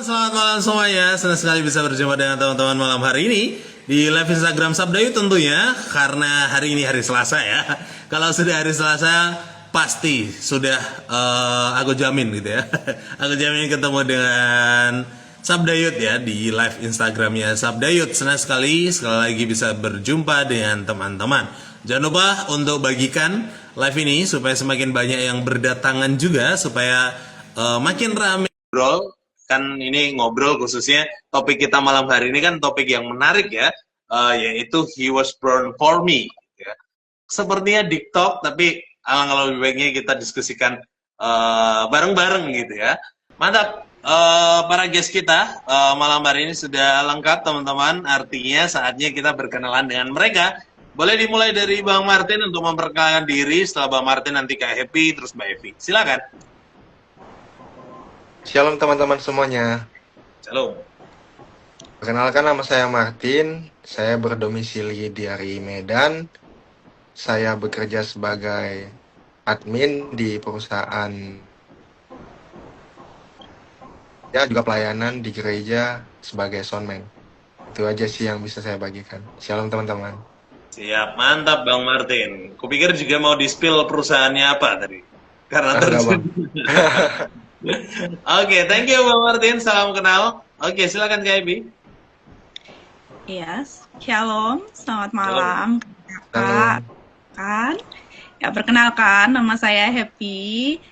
Selamat malam semuanya. Senang sekali bisa berjumpa dengan teman-teman malam hari ini di live Instagram Sabdayu tentunya, karena hari ini hari Selasa ya. Kalau sudah hari Selasa pasti sudah aku jamin gitu ya. Aku jamin ketemu dengan Sabdayut ya di live Instagramnya Sabdayut. Senang sekali lagi bisa berjumpa dengan teman-teman. Jangan lupa untuk bagikan live ini supaya semakin banyak yang berdatangan juga, supaya makin ramai ngobrol. Kan ini ngobrol khususnya topik kita malam hari ini kan topik yang menarik ya, yaitu He Was Born For Me ya. Sepertinya TikTok, tapi alangkah lebih baiknya kita diskusikan bareng-bareng gitu ya. Mantap. Para guest kita malam hari ini sudah lengkap teman-teman, artinya saatnya kita berkenalan dengan mereka. Boleh dimulai dari Bang Martin untuk memperkenalkan diri, setelah Bang Martin nanti Kak Happy, terus Mbak Evi. Silakan. Shalom teman-teman semuanya. Shalom. Perkenalkan, nama saya Martin. Saya berdomisili dari Medan. Saya bekerja sebagai admin di perusahaan, ya juga pelayanan di gereja sebagai soundman. Itu aja sih yang bisa saya bagikan. Shalom teman-teman. Siap, mantap Bang Martin. Kupikir juga mau di-spill perusahaannya apa tadi. Karena Enggak terjun. bang. Oke, thank you Bang Martin. Salam kenal. Oke, silakan Kak Ebi. Iya, shalom, selamat Halo. malam Shalom. Kak. Kan? Ya, perkenalkan nama saya Happy.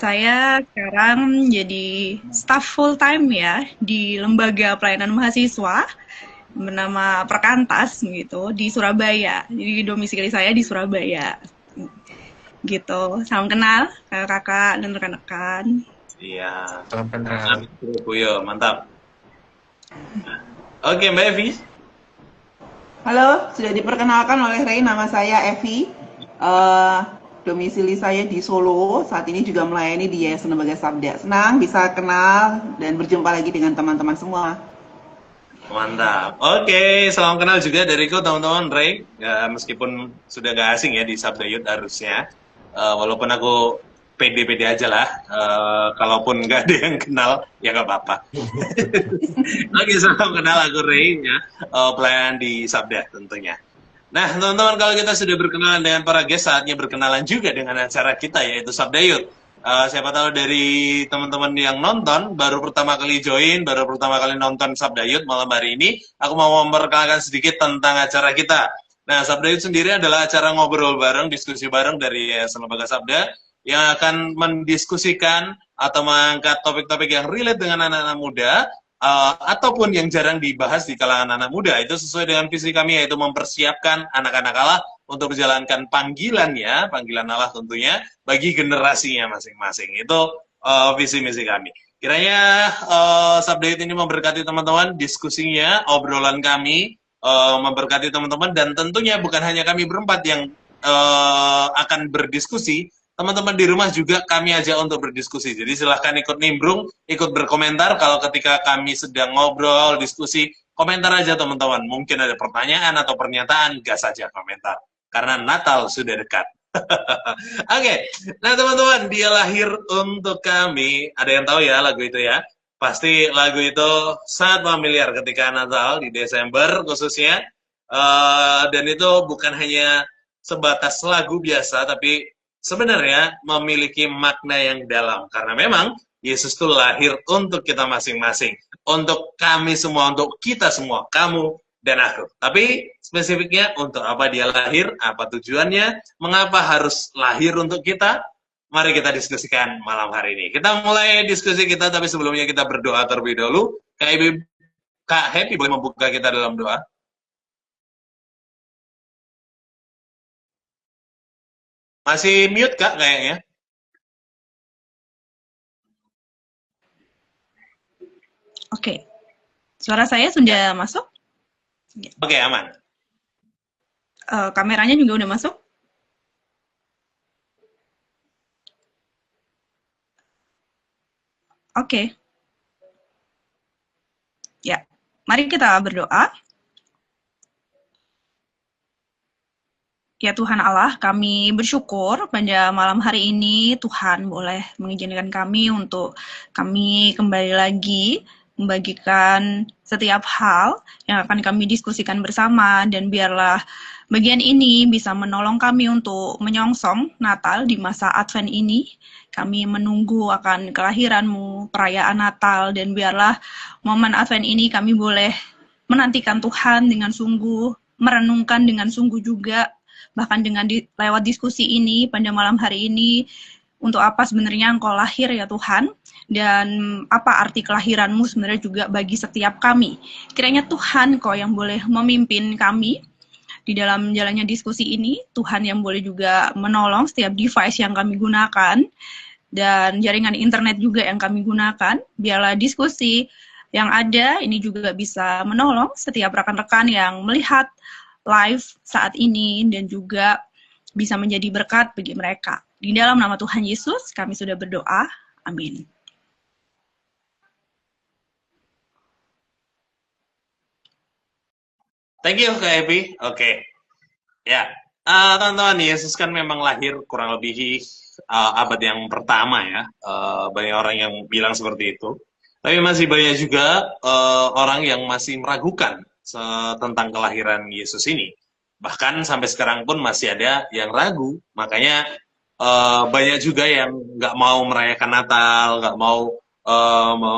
Saya sekarang jadi staff full time ya di lembaga pelayanan mahasiswa bernama Perkantas gitu di Surabaya. Jadi domisili saya di Surabaya. Gitu. Salam kenal kakak-kakak dan rekan-rekan. Iya. Salam kenal. Mantap, Puyo. Mantap. Oke, Mbak Evi. Halo, sudah diperkenalkan oleh Ray, nama saya Evi. Eh, Domisili saya di Solo, saat ini juga melayani di Yayasan Lembaga Sabda. Senang bisa kenal dan berjumpa lagi dengan teman-teman semua. Mantap. Oke, salam kenal juga dariku teman-teman Ray. Ya, meskipun sudah gak asing ya di Sabda Youth harusnya. Walaupun aku pede-pede aja lah. Kalaupun nggak ada yang kenal, ya nggak apa-apa. Oke, salam kenal, aku Ray ya. Pelayan di Sabda tentunya. Nah, teman-teman, kalau kita sudah berkenalan dengan para guest, saatnya berkenalan juga dengan acara kita, yaitu Sabda Youth. Siapa tahu dari teman-teman yang nonton, baru pertama kali join, baru pertama kali nonton Sabda Youth malam hari ini, aku mau memperkenalkan sedikit tentang acara kita. Nah, Sabda Youth sendiri adalah acara ngobrol bareng, diskusi bareng dari Yayasan Lembaga Sabda, yang akan mendiskusikan atau mengangkat topik-topik yang relate dengan anak-anak muda, ataupun yang jarang dibahas di kalangan anak muda. Itu sesuai dengan visi kami, yaitu mempersiapkan anak-anak Allah untuk menjalankan panggilannya, panggilan Allah tentunya, bagi generasinya masing-masing. Itu visi misi kami. Kiranya Sabda Youth ini memberkati teman-teman, diskusinya, obrolan kami, memberkati teman-teman, dan tentunya bukan hanya kami berempat yang akan berdiskusi, teman-teman di rumah juga kami ajak untuk berdiskusi. Jadi silahkan ikut nimbrung, ikut berkomentar. Kalau ketika kami sedang ngobrol, diskusi, komentar aja teman-teman. Mungkin ada pertanyaan atau pernyataan, gas saja komentar. Karena Natal sudah dekat. Oke, nah teman-teman, dia lahir untuk kami. Ada yang tahu ya lagu itu ya? Pasti lagu itu sangat familiar ketika Natal di Desember khususnya. Dan itu bukan hanya sebatas lagu biasa, tapi sebenarnya memiliki makna yang dalam. Karena memang Yesus itu lahir untuk kita masing-masing. Untuk kami semua, untuk kita semua, kamu dan aku. Tapi spesifiknya untuk apa dia lahir, apa tujuannya, mengapa harus lahir untuk kita, mari kita diskusikan malam hari ini. Kita mulai diskusi kita, tapi sebelumnya kita berdoa terlebih dahulu. Kak Happy boleh membuka kita dalam doa? Masih mute Kak kayaknya. Oke. Suara saya sudah masuk? Oke, aman. Kameranya juga udah masuk? Oke. Ya, mari kita berdoa. Ya Tuhan Allah, kami bersyukur pada malam hari ini Tuhan boleh mengizinkan kami untuk kami kembali lagi membagikan setiap hal yang akan kami diskusikan bersama, dan biarlah bagian ini bisa menolong kami untuk menyongsong Natal di masa Advent ini. Kami menunggu akan kelahiran-Mu, perayaan Natal, dan biarlah momen Advent ini kami boleh menantikan Tuhan dengan sungguh, merenungkan dengan sungguh juga, bahkan dengan lewat diskusi ini pada malam hari ini, untuk apa sebenarnya Engkau lahir ya Tuhan, dan apa arti kelahiran-Mu sebenarnya juga bagi setiap kami. Kiranya Tuhan Engkau yang boleh memimpin kami di dalam jalannya diskusi ini, Tuhan yang boleh juga menolong setiap device yang kami gunakan, dan jaringan internet juga yang kami gunakan, biarlah diskusi yang ada ini juga bisa menolong setiap rekan-rekan yang melihat live saat ini, dan juga bisa menjadi berkat bagi mereka. Di dalam nama Tuhan Yesus, kami sudah berdoa. Amin. Thank you, Kak Epi. Oke. Ya, teman-teman, Yesus kan memang lahir kurang lebih abad yang pertama ya. Banyak orang yang bilang seperti itu. Tapi masih banyak juga orang yang masih meragukan tentang kelahiran Yesus ini. Bahkan sampai sekarang pun masih ada yang ragu. Makanya banyak juga yang nggak mau merayakan Natal, nggak mau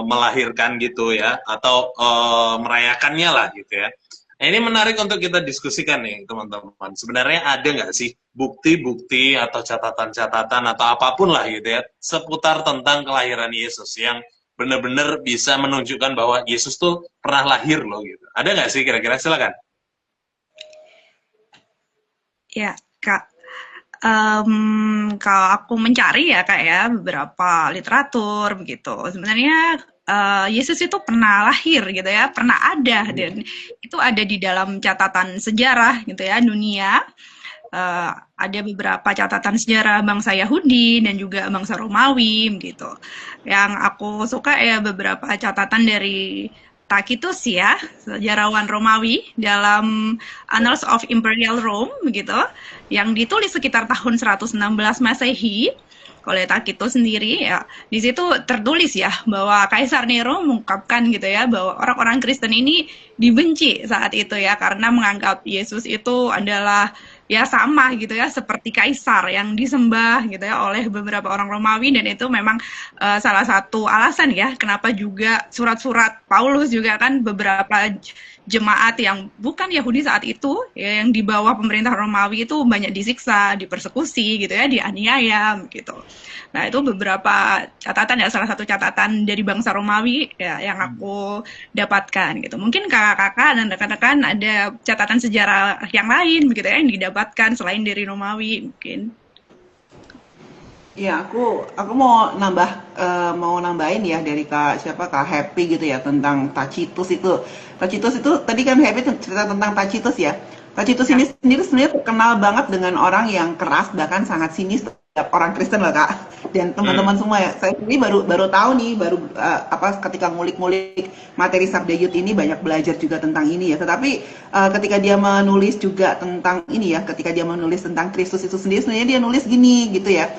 melahirkan gitu ya, atau merayakannya lah gitu ya. Nah, ini menarik untuk kita diskusikan nih teman-teman. Sebenarnya ada nggak sih bukti-bukti atau catatan-catatan atau apapun lah gitu ya, seputar tentang kelahiran Yesus yang benar-benar bisa menunjukkan bahwa Yesus tuh pernah lahir loh gitu. Ada nggak sih kira-kira? Silakan. Ya, Kak. Kalau aku mencari ya Kak ya, beberapa literatur begitu. Sebenarnya Yesus itu pernah lahir gitu ya, pernah ada, dan itu ada di dalam catatan sejarah gitu ya, dunia. Ada beberapa catatan sejarah bangsa Yahudi dan juga bangsa Romawi gitu. Yang aku suka ya beberapa catatan dari Tacitus ya, sejarawan Romawi, dalam Annals of Imperial Rome begitu, yang ditulis sekitar tahun 116 Masehi oleh Tacitus sendiri ya. Di situ tertulis ya bahwa Kaisar Nero mengungkapkan gitu ya bahwa orang-orang Kristen ini dibenci saat itu ya, karena menganggap Yesus itu adalah ya sama gitu ya seperti kaisar yang disembah gitu ya oleh beberapa orang Romawi, dan itu memang salah satu alasan ya kenapa juga surat-surat Paulus juga kan beberapa jemaat yang bukan Yahudi saat itu ya, yang di bawah pemerintah Romawi itu banyak disiksa, dipersekusi gitu ya, dianiaya gitu. Nah, itu beberapa catatan ya, salah satu catatan dari bangsa Romawi ya yang aku dapatkan gitu. Mungkin kakak-kakak dan rekan-rekan ada catatan sejarah yang lain begitu ya yang didapatkan selain dari Romawi mungkin. Ya, aku mau nambahin ya dari Kak Happy gitu ya tentang Tacitus itu. Tacitus itu tadi kan Happy cerita tentang Tacitus ya. Tacitus ini sendiri sebenarnya terkenal banget dengan orang yang keras, bahkan sangat sinis terhadap orang Kristen loh Kak. Dan teman-teman semua ya, saya sendiri baru tahu nih, ketika ngulik-ngulik materi Sabda Youth ini banyak belajar juga tentang ini ya. Tetapi ketika dia menulis juga tentang ini ya, ketika dia menulis tentang Kristus itu sendiri, sebenarnya dia nulis gini gitu ya.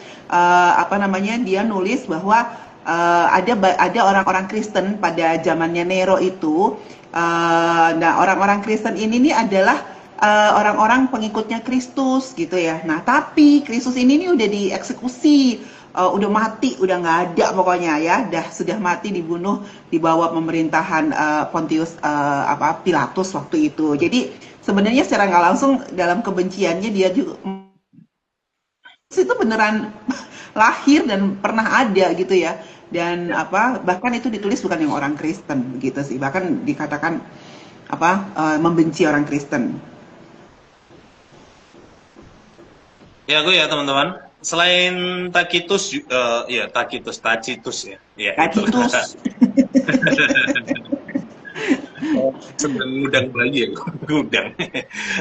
Dia nulis bahwa ada orang-orang Kristen pada zamannya Nero itu. Nah, orang-orang Kristen ini nih adalah orang-orang pengikutnya Kristus gitu ya. Nah, tapi Kristus ini nih udah dieksekusi, udah mati, udah nggak ada pokoknya ya, sudah mati, dibunuh di bawah pemerintahan Pontius Pilatus waktu itu. Jadi sebenarnya secara nggak langsung dalam kebenciannya dia juga itu beneran lahir dan pernah ada gitu ya. Dan bahkan itu ditulis bukan yang orang Kristen gitu sih, bahkan dikatakan membenci orang Kristen. Ya, gue ya teman-teman. Selain Tacitus ya Tacitus ya. Ya, Tacitus. Sedang ngudang lagi ya, ngudang.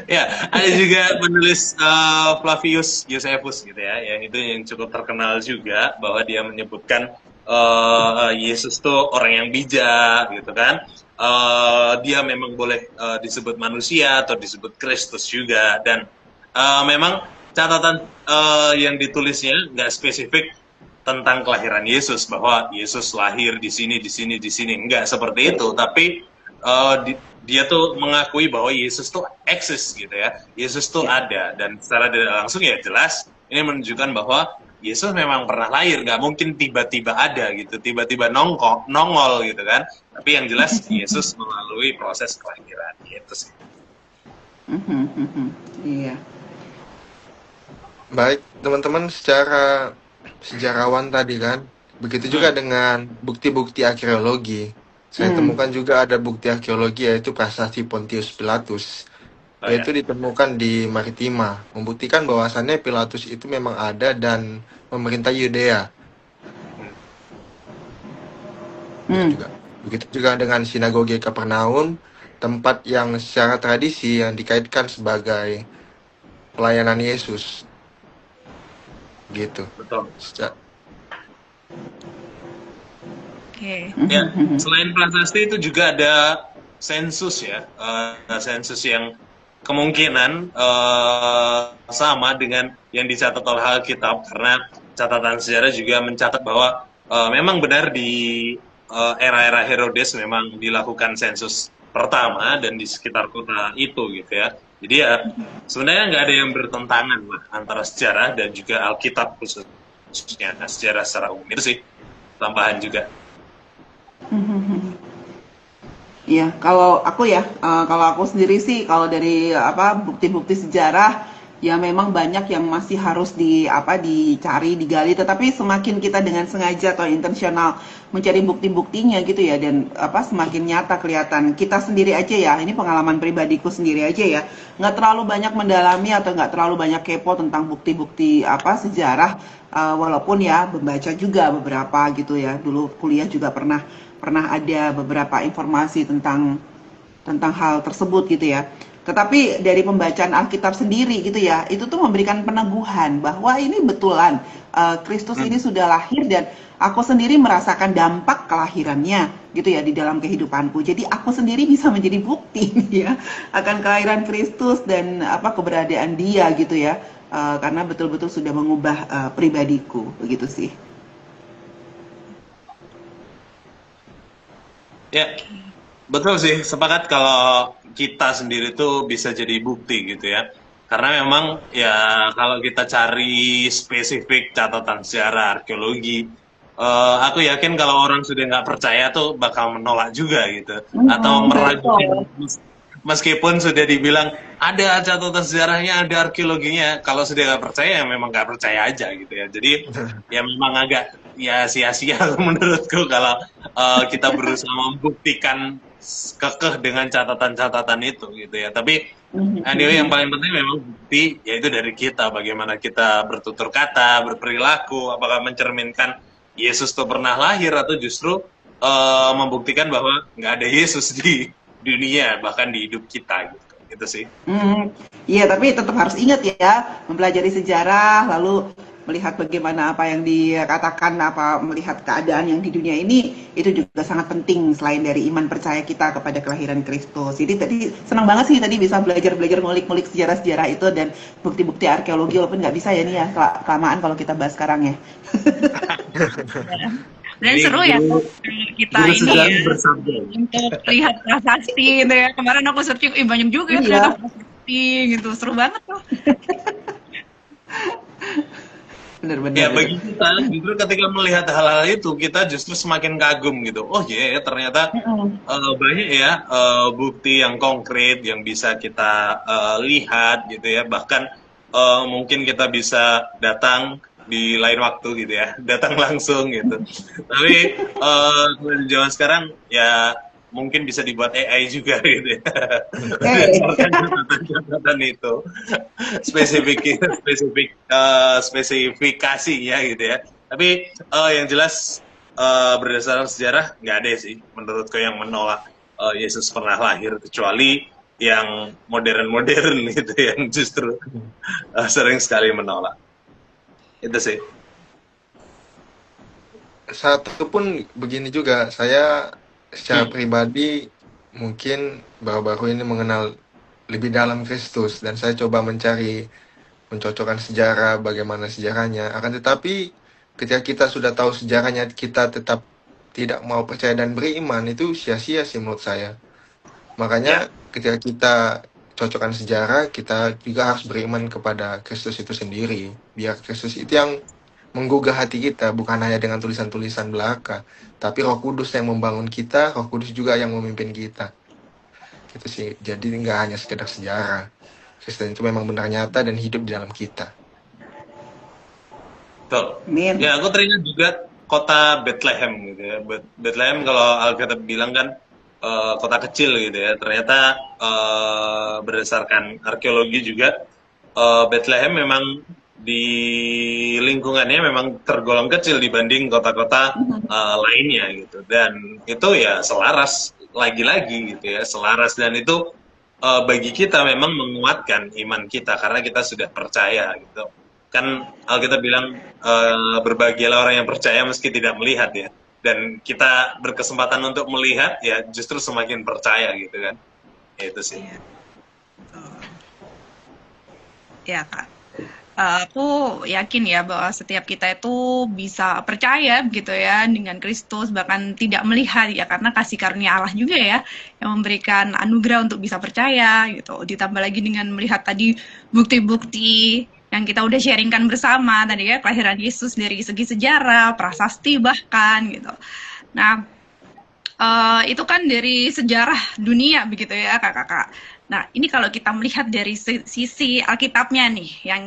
Ya, ada juga penulis Flavius Josephus gitu ya, yang itu yang cukup terkenal juga bahwa dia menyebutkan Yesus tuh orang yang bijak gitu kan. Dia memang boleh disebut manusia atau disebut Kristus juga, dan memang catatan yang ditulisnya nggak spesifik tentang kelahiran Yesus, bahwa Yesus lahir di sini, di sini, di sini, nggak seperti itu. Tapi dia tuh mengakui bahwa Yesus tuh eksis gitu ya, Yesus tuh ada, dan secara tidak langsung ya jelas ini menunjukkan bahwa Yesus memang pernah lahir, nggak mungkin tiba-tiba ada gitu, tiba-tiba nongol gitu kan. Tapi yang jelas Yesus melalui proses kelahiran gitu sih. Iya. Baik, teman-teman, secara sejarawan tadi kan, begitu juga dengan bukti-bukti arkeologi. Saya temukan juga ada bukti arkeologi, yaitu prasasti Pontius Pilatus, Oh, yaitu ya. ditemukan di Maritima, membuktikan bahwasannya Pilatus itu memang ada dan memerintah Yudea. Begitu juga dengan sinagoge Kapernaum, tempat yang secara tradisi yang dikaitkan sebagai pelayanan Yesus. Gitu. Betul. Oke. Ya, selain prasasti itu juga ada sensus ya, sensus yang kemungkinan sama dengan yang dicatat oleh Alkitab, karena catatan sejarah juga mencatat bahwa memang benar di era-era Herodes memang dilakukan sensus pertama dan di sekitar kota itu gitu ya. Jadi ya sebenarnya nggak ada yang bertentangan lah antara sejarah dan juga Alkitab khususnya sejarah secara umum, itu sih tambahan juga. Iya, kalau aku sendiri sih, kalau dari bukti-bukti sejarah, ya memang banyak yang masih harus dicari, digali. Tetapi semakin kita dengan sengaja atau intensional mencari bukti-buktinya gitu ya, dan semakin nyata kelihatan. Kita sendiri aja ya, ini pengalaman pribadiku sendiri aja ya, nggak terlalu banyak mendalami atau nggak terlalu banyak kepo tentang bukti-bukti sejarah, walaupun ya membaca juga beberapa gitu ya. Dulu kuliah juga pernah ada beberapa informasi tentang hal tersebut gitu ya. Tetapi dari pembacaan Alkitab sendiri gitu ya, itu tuh memberikan peneguhan bahwa ini betulan Kristus ini sudah lahir, dan aku sendiri merasakan dampak kelahirannya gitu ya di dalam kehidupanku. Jadi aku sendiri bisa menjadi bukti ya akan kelahiran Kristus dan keberadaan Dia gitu ya. Karena betul-betul sudah mengubah pribadiku, begitu sih. Ya, betul sih. Sepakat kalau kita sendiri tuh bisa jadi bukti gitu ya. Karena memang ya kalau kita cari spesifik catatan sejarah arkeologi, aku yakin kalau orang sudah nggak percaya tuh bakal menolak juga gitu. Atau meragukan, meskipun sudah dibilang ada catatan sejarahnya, ada arkeologinya, kalau sudah nggak percaya ya memang nggak percaya aja gitu ya. Jadi ya memang agak ya sia-sia menurutku kalau kita berusaha membuktikan kekeh dengan catatan-catatan itu gitu ya. Tapi anyway, yang paling penting memang bukti, yaitu dari kita, bagaimana kita bertutur kata, berperilaku, apakah mencerminkan Yesus itu pernah lahir atau justru membuktikan bahwa nggak ada Yesus di dunia, bahkan di hidup kita gitu. Gitu sih. Iya, tapi tetap harus ingat ya, mempelajari sejarah, lalu melihat bagaimana apa yang dikatakan, melihat keadaan yang di dunia ini, itu juga sangat penting selain dari iman percaya kita kepada kelahiran Kristus. Jadi tadi senang banget sih tadi bisa belajar ngulik-ngulik sejarah-sejarah itu dan bukti-bukti arkeologi, walaupun nggak bisa ya nih ya, kelamaan kalau kita bahas sekarang ya. Dan seru ya kita ini ya untuk lihat prasasti gitu ya. Kemarin aku searching, banyak juga ya ternyata prasasti gitu, seru banget tuh. Benar-benar. Ya bagi kita justru ketika melihat hal-hal itu kita justru semakin kagum gitu. Oh ya, ternyata banyak ya bukti yang konkret yang bisa kita lihat gitu ya. Bahkan mungkin kita bisa datang di lain waktu gitu ya, datang langsung gitu. Tapi di zaman sekarang ya mungkin bisa dibuat AI juga gitu ya. Catatan itu spesifikasinya gitu ya. Tapi yang jelas berdasarkan sejarah nggak ada sih menurutku yang menolak Yesus pernah lahir, kecuali yang modern-modern gitu yang justru sering sekali menolak. Itu sih. Satu pun begini juga, saya secara pribadi mungkin baru-baru ini mengenal lebih dalam Kristus, dan saya coba mencari mencocokkan sejarah, bagaimana sejarahnya. Akan tetapi ketika kita sudah tahu sejarahnya, kita tetap tidak mau percaya dan beriman, itu sia-sia sih menurut saya. Makanya ketika kita cocokkan sejarah, kita juga harus beriman kepada Kristus itu sendiri. Biar Kristus itu yang menggugah hati kita, bukan hanya dengan tulisan-tulisan belaka, tapi Roh Kudus yang membangun kita, Roh Kudus juga yang memimpin kita. Gitu sih. Jadi nggak hanya sekedar sejarah. Kristen itu memang benar nyata dan hidup di dalam kita. Betul. Amin. Ya, aku teringat juga kota Bethlehem gitu ya. Bethlehem kalau Alkitab bilang kan kota kecil gitu ya. Ternyata berdasarkan arkeologi juga Bethlehem memang di lingkungannya memang tergolong kecil dibanding kota-kota lainnya gitu. Dan itu ya selaras lagi-lagi gitu ya, selaras, dan itu bagi kita memang menguatkan iman kita karena kita sudah percaya gitu. Kan Alkitab bilang berbahagialah orang yang percaya meski tidak melihat ya. Dan kita berkesempatan untuk melihat ya justru semakin percaya gitu kan. Ya, itu sih. Iya. Ya, Kak. Aku yakin ya bahwa setiap kita itu bisa percaya gitu ya dengan Kristus, bahkan tidak melihat ya, karena kasih karunia Allah juga ya yang memberikan anugerah untuk bisa percaya gitu. Ditambah lagi dengan melihat tadi bukti-bukti yang kita udah sharingkan bersama tadi ya, kelahiran Yesus dari segi sejarah, prasasti bahkan gitu. Nah, itu kan dari sejarah dunia begitu ya kakak-kakak. Nah, ini kalau kita melihat dari sisi Alkitabnya nih, yang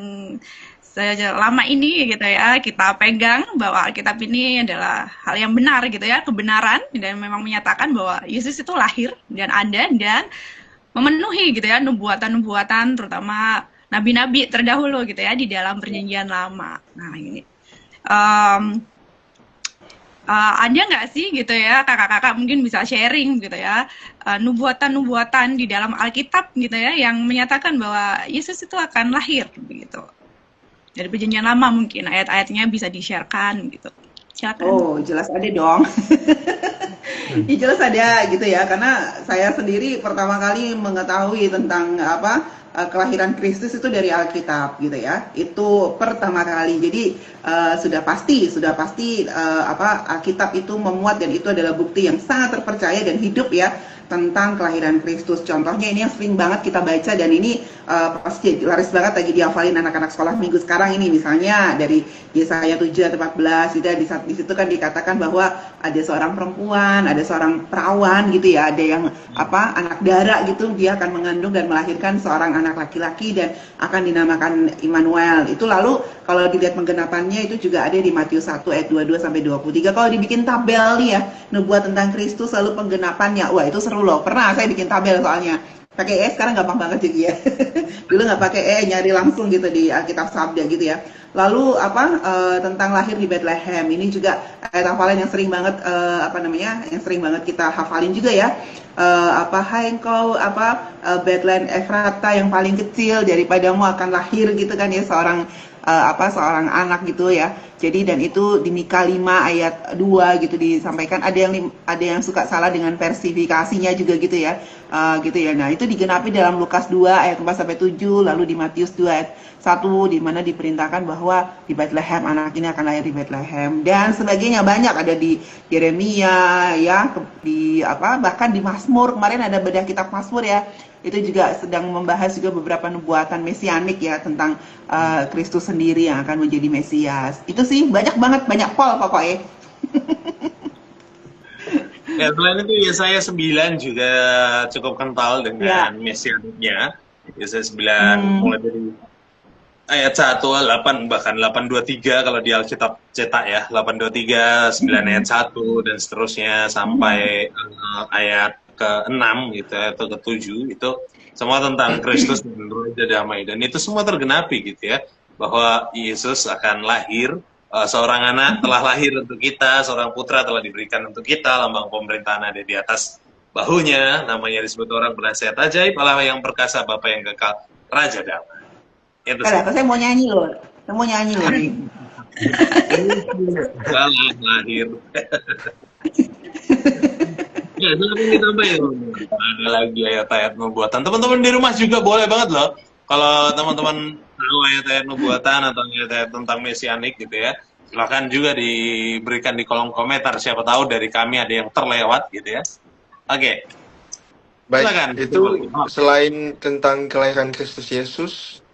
selama ini gitu ya kita pegang bahwa Alkitab ini adalah hal yang benar gitu ya, kebenaran, dan memang menyatakan bahwa Yesus itu lahir dan ada dan memenuhi gitu ya nubuatan-nubuatan, terutama nabi-nabi terdahulu gitu ya di dalam perjanjian lama. Nah, ini ada nggak sih gitu ya kakak-kakak mungkin bisa sharing gitu ya nubuatan-nubuatan di dalam Alkitab gitu ya yang menyatakan bahwa Yesus itu akan lahir begitu. Dari perjanjian lama mungkin ayat-ayatnya bisa di-sharekan gitu. Silakan. Oh, jelas ada dong. Ya, jelas ada gitu ya, karena saya sendiri pertama kali mengetahui tentang kelahiran Kristus itu dari Alkitab gitu ya. Itu pertama kali. Jadi sudah pasti Alkitab itu memuat, dan itu adalah bukti yang sangat terpercaya dan hidup ya tentang kelahiran Kristus. Contohnya ini yang sering banget kita baca, dan ini pasti laris banget lagi dihafalin anak-anak sekolah minggu sekarang ini, misalnya dari Yesaya 7 atau 14 gitu ya. Di situ kan dikatakan bahwa ada seorang perempuan, ada seorang perawan gitu ya, ada yang anak dara gitu, dia akan mengandung dan melahirkan seorang anak laki-laki dan akan dinamakan Immanuel. Itu lalu kalau dilihat penggenapannya itu juga ada di Matius 1 ayat 22 sampai 23. Kalau dibikin tabel nih ya, nubuat tentang Kristus lalu penggenapannya, wah itu seru loh. Pernah saya bikin tabel soalnya. Pakai sekarang gampang banget juga ya. Dulu nggak pakai nyari langsung gitu di Alkitab Sabda gitu ya. Lalu tentang lahir di Bethlehem, ini juga ayat hafalan yang sering banget yang sering banget kita hafalin juga ya. Hai engkau Bethlehem Efrata yang paling kecil, daripadamu akan lahir gitu kan ya seorang anak gitu ya. Jadi dan itu di Mika 5 ayat 2 gitu disampaikan. Ada yang suka salah dengan versifikasinya juga gitu ya. Nah, itu digenapi dalam Lukas 2 ayat 4 sampai 7, lalu di Matius 2 ayat 1 di mana diperintahkan bahwa di Bethlehem anak ini akan lahir di Bethlehem, dan sebagainya. Banyak ada di Yeremia ya, bahkan di Mazmur. Kemarin ada bedah kitab Mazmur ya. Itu juga sedang membahas juga beberapa nubuatan mesianik ya tentang Kristus sendiri yang akan menjadi Mesias. Itu sih banyak banget, banyak pol pokoknya. Ya, selain itu Yesaya 9 juga cukup kental dengan mesianiknya. Yesaya 9 mulai dari ayat 1, 8, bahkan 823 kalau di Alkitab cetak ya, 823, 9 ayat 1, dan seterusnya sampai ayat ke-6 gitu atau ke-7, itu semua tentang Kristus dan Raja Damai, dan itu semua tergenapi gitu ya, bahwa Yesus akan lahir, seorang anak telah lahir untuk kita, seorang putra telah diberikan untuk kita, lambang pemerintahan ada di atas bahunya, namanya disebut orang penasihat ajaib, Allah yang perkasa, Bapa yang kekal, Raja Damai. Itu sih. Saya mau nyanyi loh. Nih. Lahir. Ya, silakan ditambahin. Ada lagi ayat-ayat nubuatan. Teman-teman di rumah juga boleh banget loh. Kalau teman-teman tahu ayat-ayat nubuatan atau ayat-ayat tentang mesianik gitu ya, silakan juga diberikan di kolom komentar. Siapa tahu dari kami ada yang terlewat gitu ya. Oke, silakan. Baik, itu selain tentang kelahiran Kristus Yesus,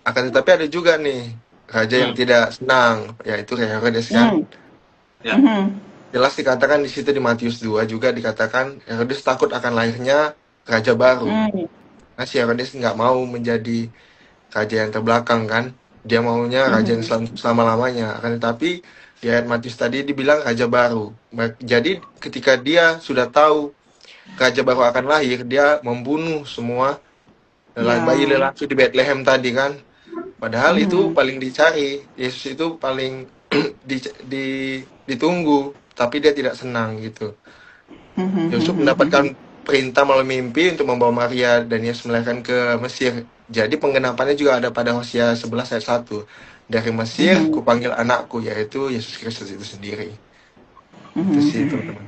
akan tetapi ada juga nih raja yang tidak senang, yaitu Herodes kan. Ya. Jelas dikatakan di situ di Matius 2 juga dikatakan Herodes takut akan lahirnya raja baru. Nah, si Herodes nggak mau menjadi raja yang terbelakang kan. Dia maunya raja yang selama-lamanya. Akan tetapi di ayat Matius tadi dibilang raja baru. Jadi ketika dia sudah tahu raja baru akan lahir, dia membunuh semua bayi lelaki di Bethlehem tadi kan. Padahal itu paling dicari. Yesus itu paling ditunggu, tapi dia tidak senang gitu. Yusuf mendapatkan perintah melalui mimpi untuk membawa Maria dan Yesus melahirkan ke Mesir. Jadi penggenapannya juga ada pada Hosea 11 ayat 1. Dari Mesir kupanggil anakku, yaitu Yesus Kristus itu sendiri. Itu sih teman-teman.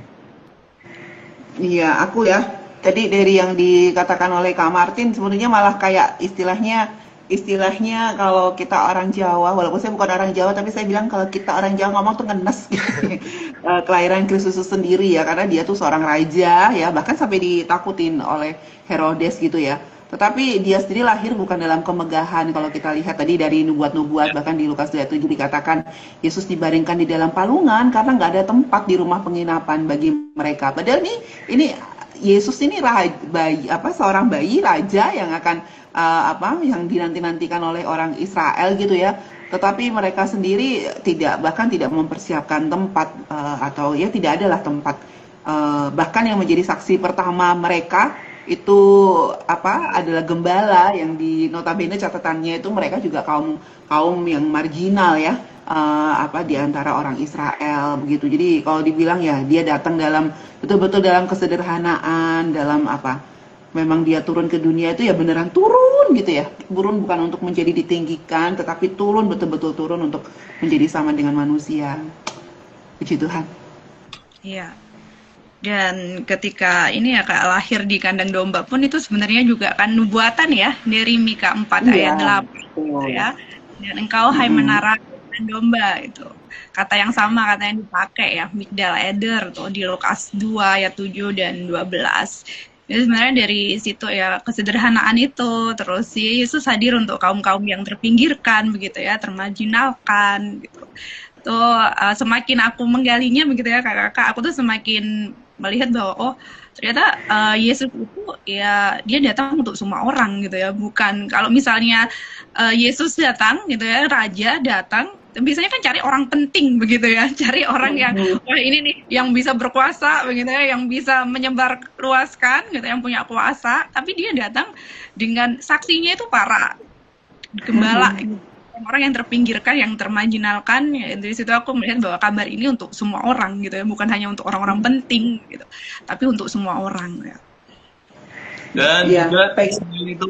Iya, aku ya. Tadi dari yang dikatakan oleh Kak Martin, sebenarnya malah kayak istilahnya kalau kita orang Jawa, walaupun saya bukan orang Jawa, tapi saya bilang kalau kita orang Jawa ngomong tuh ngenes gitu. Kelahiran Kristus sendiri ya, karena dia tuh seorang raja ya, bahkan sampai ditakutin oleh Herodes gitu ya. Tetapi dia sendiri lahir bukan dalam kemegahan. Kalau kita lihat tadi dari nubuat-nubuat, bahkan di Lukas 27 dikatakan Yesus dibaringkan di dalam palungan karena nggak ada tempat di rumah penginapan bagi mereka. Padahal ini Yesus ini seorang bayi raja yang akan yang dinanti-nantikan oleh orang Israel gitu ya. Tetapi mereka sendiri bahkan tidak mempersiapkan tempat atau ya tidak adalah tempat. Bahkan yang menjadi saksi pertama mereka itu adalah gembala yang di notabene catatannya itu mereka juga kaum yang marginal ya, di antara orang Israel begitu. Jadi kalau dibilang ya dia datang betul-betul dalam kesederhanaan, dalam memang dia turun ke dunia itu ya beneran turun gitu ya. Turun bukan untuk menjadi ditinggikan, tetapi turun betul-betul turun untuk menjadi sama dengan manusia. Puji Tuhan. Iya. Dan ketika ini ya Kak lahir di kandang domba pun itu sebenarnya juga kan nubuatan ya dari Mika 4 ayat 8 gitu ya. Dan engkau hai menara domba itu. Kata yang sama kata yang dipakai ya Migdal Eder tuh di Lukas 2 ayat 7 dan 12. Jadi sebenarnya dari situ ya kesederhanaan itu, terus Yesus hadir untuk kaum-kaum yang terpinggirkan begitu ya, termarginalkan gitu. Tuh semakin aku menggalinya begitu ya kakak-kakak, aku tuh semakin melihat bahwa ternyata Yesus itu ya dia datang untuk semua orang gitu ya, bukan kalau misalnya Yesus datang gitu ya, raja datang biasanya kan cari orang penting begitu ya, cari orang yang wah ini nih yang bisa berkuasa begitu ya, yang bisa menyebar luaskan gitu, yang punya kuasa, tapi dia datang dengan saksinya itu para gembala gitu. Orang yang terpinggirkan, yang termarginalkan, ya, dari situ aku melihat bahwa kabar ini untuk semua orang gitu ya, bukan hanya untuk orang-orang penting gitu, tapi untuk semua orang ya. Dan juga itu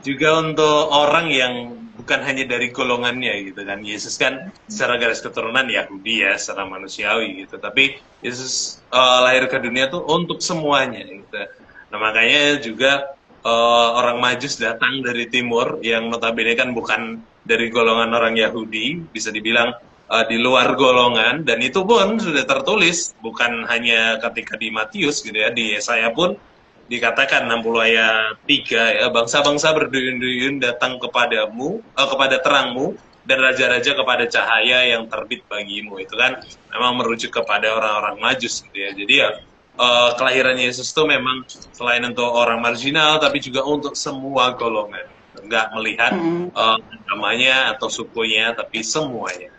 juga untuk orang yang bukan hanya dari golongannya gitu kan. Yesus kan secara garis keturunan Yahudi ya, secara manusiawi gitu, tapi Yesus lahir ke dunia tuh untuk semuanya gitu. Nah makanya juga orang Majus datang dari timur yang notabene kan bukan dari golongan orang Yahudi, bisa dibilang di luar golongan, dan itu pun sudah tertulis bukan hanya ketika di Matius gitu ya, di Yesaya pun dikatakan 60 ayat 3 ya, bangsa-bangsa berduyun-duyun datang kepadamu, kepada terangmu, dan raja-raja kepada cahaya yang terbit bagimu. Itu kan memang merujuk kepada orang-orang Majus gitu ya. Jadi ya kelahiran Yesus itu memang selain untuk orang marginal, tapi juga untuk semua golongan. Nggak melihat agamanya atau sukunya, tapi semuanya.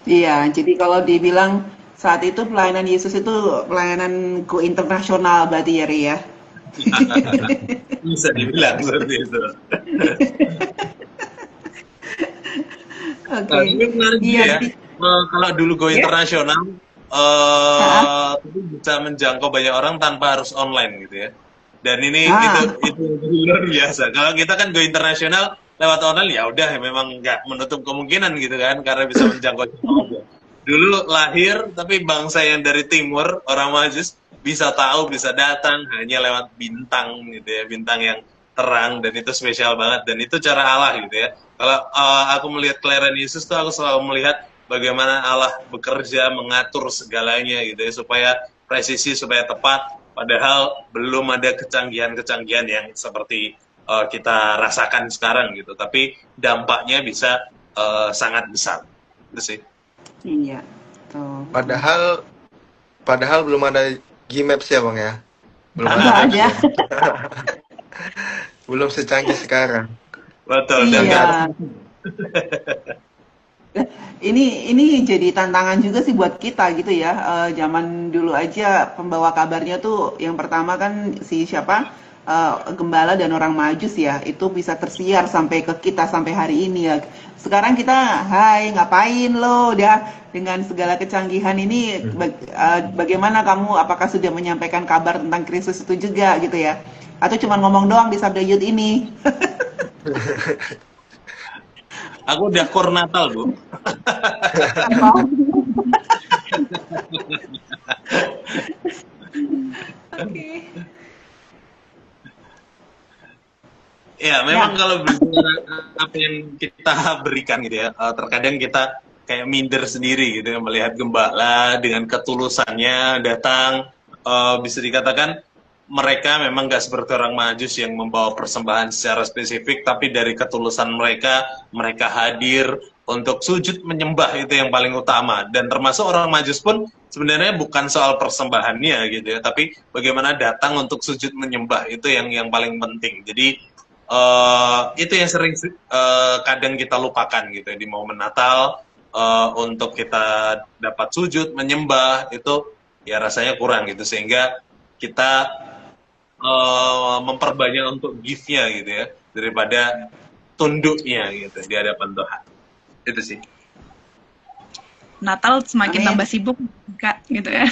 Iya, jadi kalau dibilang saat itu pelayanan Yesus itu pelayanan go internasional berarti ya, Ri ya? Bisa dibilang seperti itu. Oke. Iya, kalau dulu go internasional, itu bisa menjangkau banyak orang tanpa harus online gitu ya. Dan ini itu luar biasa. Kalau kita kan go internasional lewat online ya udah memang nggak menutup kemungkinan gitu kan, karena bisa menjangkau semua. Dulu lahir tapi bangsa yang dari timur, orang Majus, bisa tahu, bisa datang hanya lewat bintang gitu ya, bintang yang terang, dan itu spesial banget, dan itu cara Allah gitu ya. Kalau aku melihat kelahiran Yesus tuh aku selalu melihat bagaimana Allah bekerja mengatur segalanya gitu ya, supaya presisi, supaya tepat, padahal belum ada kecanggihan-kecanggihan yang seperti kita rasakan sekarang gitu, tapi dampaknya bisa sangat besar. Itu sih. Iya. Tuh. Padahal belum ada Gmaps ya Bang ya. Belum Nggak ada ada. belum secanggih sekarang. Betul. Dan Iya. Ini jadi tantangan juga sih buat kita gitu ya. Zaman dulu aja pembawa kabarnya tuh yang pertama kan si siapa? Gembala dan orang Majus ya. Itu bisa tersiar sampai ke kita sampai hari ini ya. Sekarang kita, hai ngapain lo? Udah dengan segala kecanggihan ini, bagaimana kamu? Apakah sudah menyampaikan kabar tentang Kristus itu juga gitu ya? Atau cuma ngomong doang di Sabda Youth ini? aku udah kor Natal, Bu. Oke. Ya, memang kalau bicara apa yang kita berikan gitu ya, terkadang kita kayak minder sendiri gitu ya, melihat gembala dengan ketulusannya datang, bisa dikatakan mereka memang gak seperti orang Majus yang membawa persembahan secara spesifik, tapi dari ketulusan mereka hadir untuk sujud menyembah, itu yang paling utama. Dan termasuk orang Majus pun sebenarnya bukan soal persembahannya gitu ya, tapi bagaimana datang untuk sujud menyembah, itu yang paling penting. Jadi itu yang sering kadang kita lupakan gitu ya, di momen Natal, untuk kita dapat sujud menyembah itu ya rasanya kurang gitu, sehingga kita memperbanyak untuk give-nya gitu ya, daripada tunduknya gitu di hadapan Tuhan. Itu sih. Natal semakin Amin. tambah sibuk Kak gitu ya.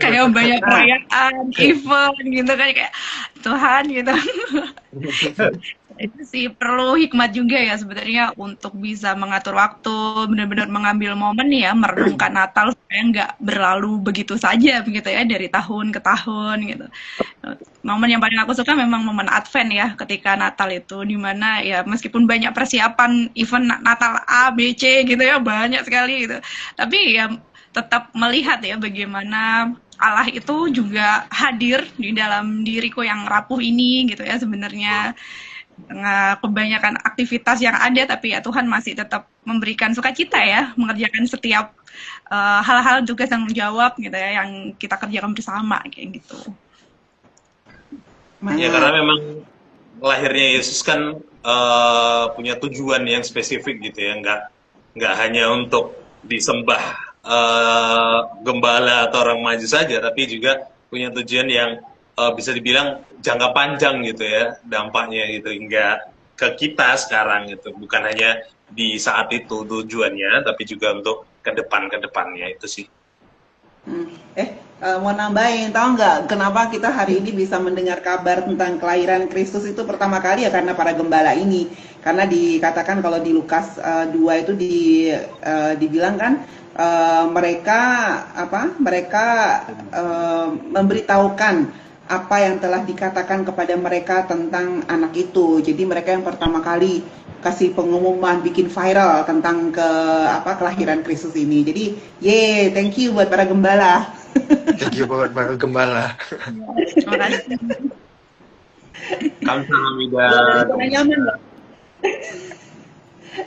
Kayak banyak perayaan, event gitu kan, kayak Tuhan gitu. Itu sih perlu hikmat juga ya sebenarnya untuk bisa mengatur waktu, benar-benar mengambil momen ya, merenungkan Natal supaya nggak berlalu begitu saja begitu ya, dari tahun ke tahun gitu. Momen yang paling aku suka memang momen Advent ya, ketika Natal itu, dimana ya meskipun banyak persiapan event Natal A, B, C gitu ya, banyak sekali gitu, tapi ya tetap melihat ya bagaimana Allah itu juga hadir di dalam diriku yang rapuh ini gitu ya, sebenarnya dengan kebanyakan aktivitas yang ada, tapi ya Tuhan masih tetap memberikan sukacita ya, mengerjakan setiap hal-hal tugas tanggung jawab gitu ya, yang kita kerjakan bersama kayak gitu. Ya karena memang lahirnya Yesus kan punya tujuan yang spesifik gitu ya, nggak hanya untuk disembah gembala atau orang maju saja, tapi juga punya tujuan yang bisa dibilang jangka panjang gitu ya, dampaknya gitu hingga ke kita sekarang gitu, bukan hanya di saat itu tujuannya, tapi juga untuk ke depannya itu sih. Mau nambahin, tahu nggak kenapa kita hari ini bisa mendengar kabar tentang kelahiran Kristus itu pertama kali ya, karena para gembala ini. Karena dikatakan kalau di Lukas 2 itu dibilang kan, mereka memberitahukan apa yang telah dikatakan kepada mereka tentang anak itu. Jadi mereka yang pertama kali kasih pengumuman, bikin viral tentang kelahiran Kristus ini. Jadi, thank you buat para gembala. Thank you buat para gembala. Terima kasih. Kamsahamnida. Nyaman loh.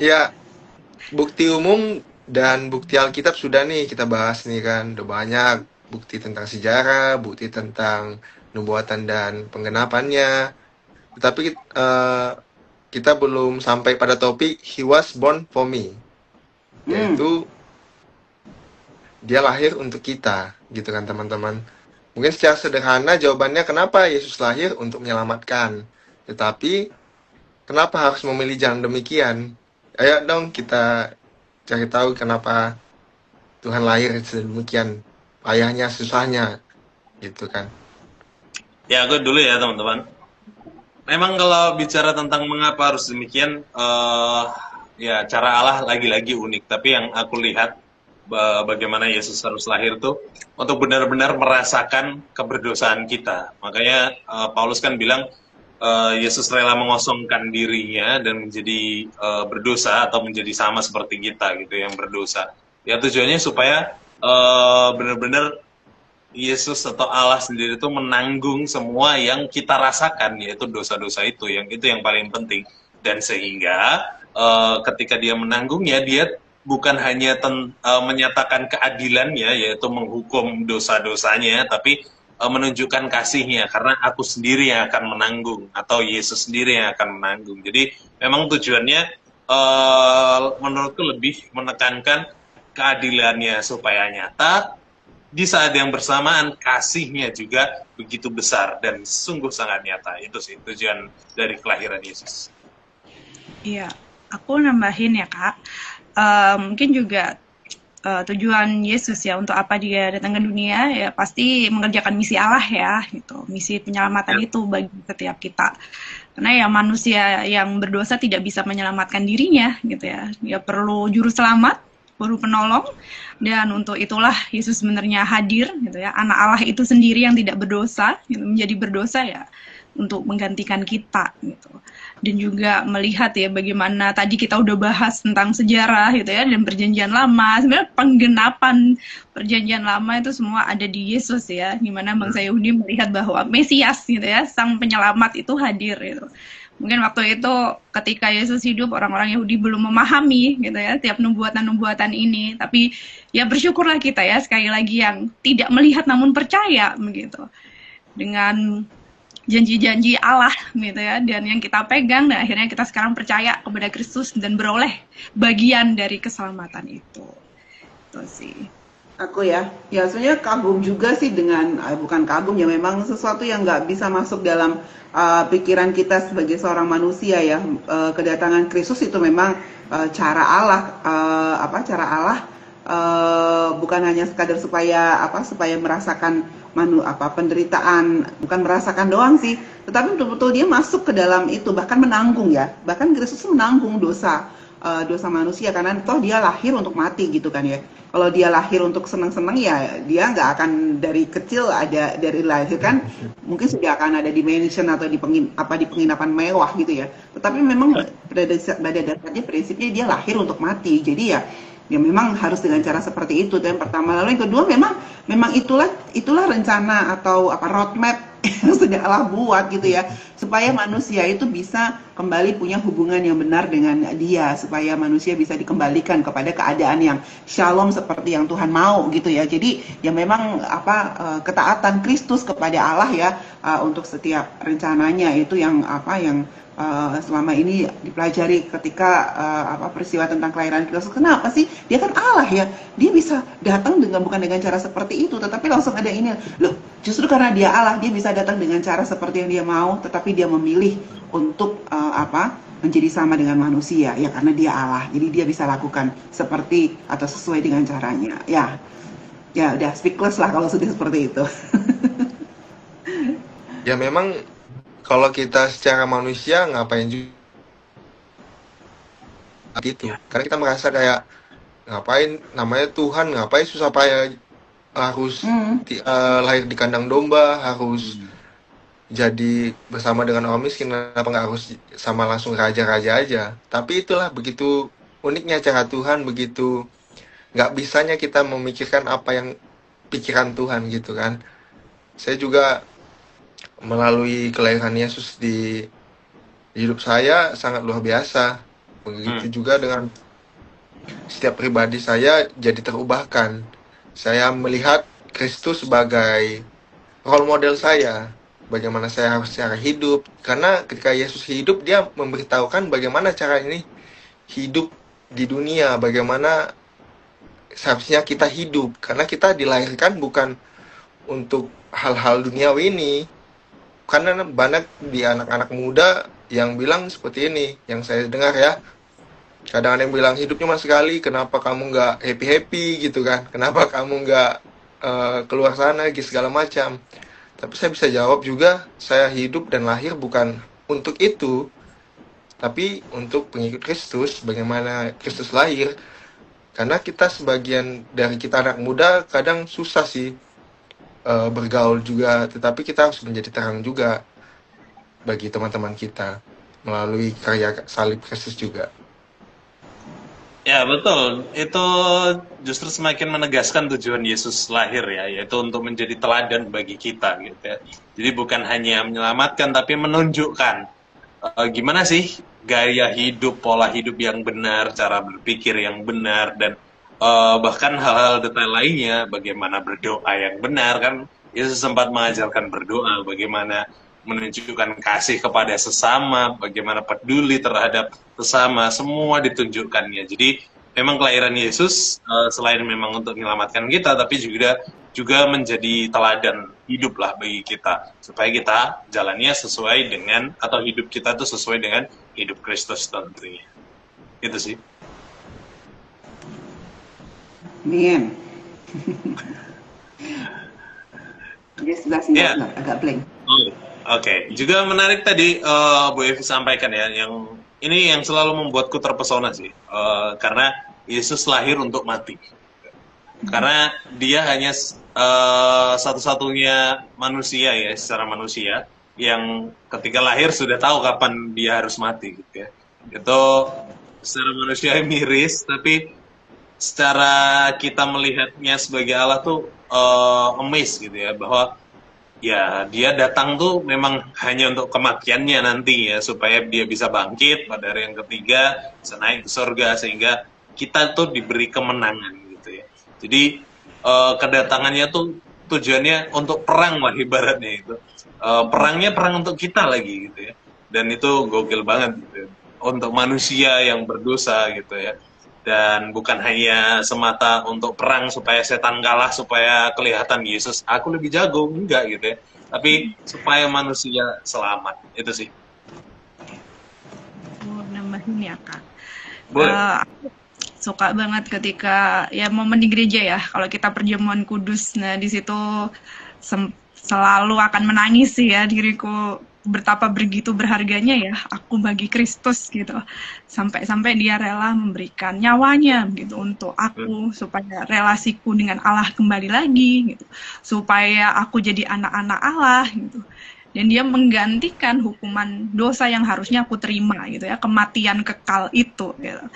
Ya, bukti umum dan bukti Alkitab sudah nih kita bahas nih kan. Udah banyak bukti tentang sejarah, bukti tentang nubuatan dan penggenapannya. Tetapi kita belum sampai pada topik He was born for me. Yaitu dia lahir untuk kita, gitu kan teman-teman. Mungkin secara sederhana jawabannya kenapa Yesus lahir untuk menyelamatkan. Tetapi kenapa harus memilih jalan demikian? Ayo dong kita cari tahu kenapa Tuhan lahir sedemikian. Ayahnya susahnya, gitu kan. Ya, aku dulu ya teman-teman. Memang kalau bicara tentang mengapa harus demikian, ya cara Allah lagi-lagi unik. Tapi yang aku lihat bagaimana Yesus harus lahir tuh untuk benar-benar merasakan keberdosaan kita. Makanya Paulus kan bilang Yesus rela mengosongkan dirinya dan menjadi berdosa atau menjadi sama seperti kita gitu yang berdosa. Ya tujuannya supaya benar-benar Yesus atau Allah sendiri itu menanggung semua yang kita rasakan, yaitu dosa-dosa itu yang paling penting. Dan sehingga ketika dia menanggungnya, dia bukan hanya menyatakan keadilannya, yaitu menghukum dosa-dosanya, tapi menunjukkan kasihnya, karena aku sendiri yang akan menanggung, atau Yesus sendiri yang akan menanggung. Jadi memang tujuannya menurutku lebih menekankan keadilannya supaya nyata, di saat yang bersamaan kasihnya juga begitu besar dan sungguh sangat nyata. Itu sih tujuan dari kelahiran Yesus. Iya, aku nambahin ya Kak. Mungkin juga tujuan Yesus ya untuk apa dia datang ke dunia ya pasti mengerjakan misi Allah ya gitu. Misi penyelamatan itu bagi setiap kita. Karena ya manusia yang berdosa tidak bisa menyelamatkan dirinya gitu ya. Dia perlu juru selamat, perlu penolong, dan untuk itulah Yesus sebenarnya hadir gitu ya. Anak Allah itu sendiri yang tidak berdosa gitu, menjadi berdosa ya untuk menggantikan kita gitu. Dan juga melihat ya bagaimana tadi kita udah bahas tentang sejarah gitu ya dan perjanjian lama. Sebenarnya penggenapan perjanjian lama itu semua ada di Yesus ya. Gimana bangsa Yahudi melihat bahwa Mesias gitu ya, sang penyelamat itu hadir gitu. Mungkin waktu itu ketika Yesus hidup orang-orang Yahudi belum memahami gitu ya tiap nubuatan-nubuatan ini, tapi ya bersyukurlah kita ya sekali lagi yang tidak melihat namun percaya begitu dengan janji-janji Allah gitu ya, dan yang kita pegang dan akhirnya kita sekarang percaya kepada Kristus dan beroleh bagian dari keselamatan itu sih. Aku ya sebenarnya kagum juga sih dengan, bukan kagum ya, memang sesuatu yang nggak bisa masuk dalam pikiran kita sebagai seorang manusia ya. Kedatangan Kristus itu memang cara Allah, bukan hanya sekadar supaya merasakan penderitaan, bukan merasakan doang sih, tetapi betul-betul dia masuk ke dalam itu, bahkan menanggung ya, bahkan Kristus menanggung dosa manusia, karena toh dia lahir untuk mati gitu kan ya. Kalau dia lahir untuk senang-senang ya dia nggak akan dari kecil dari lahir kan mungkin sudah akan ada di mansion atau di penginapan mewah gitu ya. Tetapi memang pada dasarnya prinsipnya dia lahir untuk mati. Jadi ya memang harus dengan cara seperti itu. Dan pertama, lalu yang kedua memang itulah rencana atau roadmap yang sudah Allah buat gitu ya, supaya manusia itu bisa kembali punya hubungan yang benar dengan Dia, supaya manusia bisa dikembalikan kepada keadaan yang shalom seperti yang Tuhan mau gitu ya. Jadi ya memang ketaatan Kristus kepada Allah ya, untuk setiap rencananya itu yang selama ini dipelajari ketika peristiwa tentang kelahiran Kristus. Kenapa sih? Dia kan Allah ya. Dia bisa datang bukan dengan cara seperti itu, tetapi langsung ada ini. Loh, justru karena dia Allah, dia bisa datang dengan cara seperti yang dia mau, tetapi dia memilih untuk menjadi sama dengan manusia ya, karena dia Allah. Jadi dia bisa lakukan seperti atau sesuai dengan caranya. Ya udah speechless lah kalau sudah seperti itu. Ya memang kalau kita secara manusia ngapain juga gitu, karena kita merasa kayak ngapain namanya Tuhan, ngapain susah payah harus lahir di kandang domba, harus jadi bersama dengan orang miskin, kenapa nggak harus sama langsung raja-raja aja. Tapi itulah begitu uniknya cara Tuhan, begitu nggak bisanya kita memikirkan apa yang pikiran Tuhan gitu kan. Saya juga melalui kelahiran Yesus di hidup saya sangat luar biasa. Begitu juga dengan setiap pribadi saya jadi terubahkan. Saya melihat Kristus sebagai role model saya, bagaimana saya harus cara hidup. Karena ketika Yesus hidup, dia memberitahukan bagaimana cara ini hidup di dunia, bagaimana seharusnya kita hidup. Karena kita dilahirkan bukan untuk hal-hal duniawi ini. Karena banyak di anak-anak muda yang bilang seperti ini, yang saya dengar ya. Kadang ada yang bilang hidup cuma sekali, kenapa kamu nggak happy gitu kan? Kenapa kamu nggak keluar sana gitu segala macam? Tapi saya bisa jawab juga, saya hidup dan lahir bukan untuk itu, tapi untuk pengikut Kristus, bagaimana Kristus lahir. Karena kita sebagian dari kita anak muda kadang susah sih bergaul juga, tetapi kita harus menjadi terang juga. bagi teman-teman kita melalui karya salib Kristus juga. Ya betul, itu justru semakin menegaskan tujuan Yesus lahir ya, yaitu untuk menjadi teladan bagi kita gitu ya. Jadi bukan hanya menyelamatkan, tapi menunjukkan gimana sih gaya hidup, pola hidup yang benar, cara berpikir yang benar, dan bahkan hal-hal detail lainnya, bagaimana berdoa yang benar kan. Yesus sempat mengajarkan berdoa, bagaimana menunjukkan kasih kepada sesama, bagaimana peduli terhadap sesama, semua ditunjukkannya. Jadi memang kelahiran Yesus selain memang untuk menyelamatkan kita, tapi juga menjadi teladan hidup lah bagi kita, supaya kita jalannya sesuai dengan, atau hidup kita tuh sesuai dengan hidup Kristus tentunya. Itu sih. Amin. Dia sebelah sini Ya. agak blank. Oke. Juga menarik tadi Bu Evi sampaikan ya, yang ini yang selalu membuatku terpesona sih, karena Yesus lahir untuk mati. Karena dia hanya satu-satunya manusia ya, secara manusia, yang ketika lahir sudah tahu kapan dia harus mati gitu ya. Itu secara manusia miris, tapi secara kita melihatnya sebagai Allah tuh amazed gitu ya, bahwa ya dia datang tuh memang hanya untuk kematiannya nanti ya, supaya dia bisa bangkit pada hari yang ketiga, bisa naik ke surga, sehingga kita tuh diberi kemenangan gitu ya. Jadi kedatangannya tuh tujuannya untuk perang lah ibaratnya itu. Perangnya perang untuk kita lagi gitu ya. Dan itu gokil banget gitu ya. Untuk manusia yang berdosa gitu ya. Dan bukan hanya semata untuk perang supaya setan kalah, supaya kelihatan Yesus aku lebih jago, enggak gitu ya, tapi supaya manusia selamat. Itu sih. Nambahin ya Kak. Boleh. Aku suka banget ketika ya momen di gereja ya, kalau kita perjamuan kudus, nah di situ selalu akan menangis sih ya diriku, betapa begitu berharganya ya aku bagi Kristus gitu, sampai dia rela memberikan nyawanya gitu untuk aku, supaya relasiku dengan Allah kembali lagi gitu, supaya aku jadi anak-anak Allah gitu. Dan dia menggantikan hukuman dosa yang harusnya aku terima gitu ya, kematian kekal itu gitu.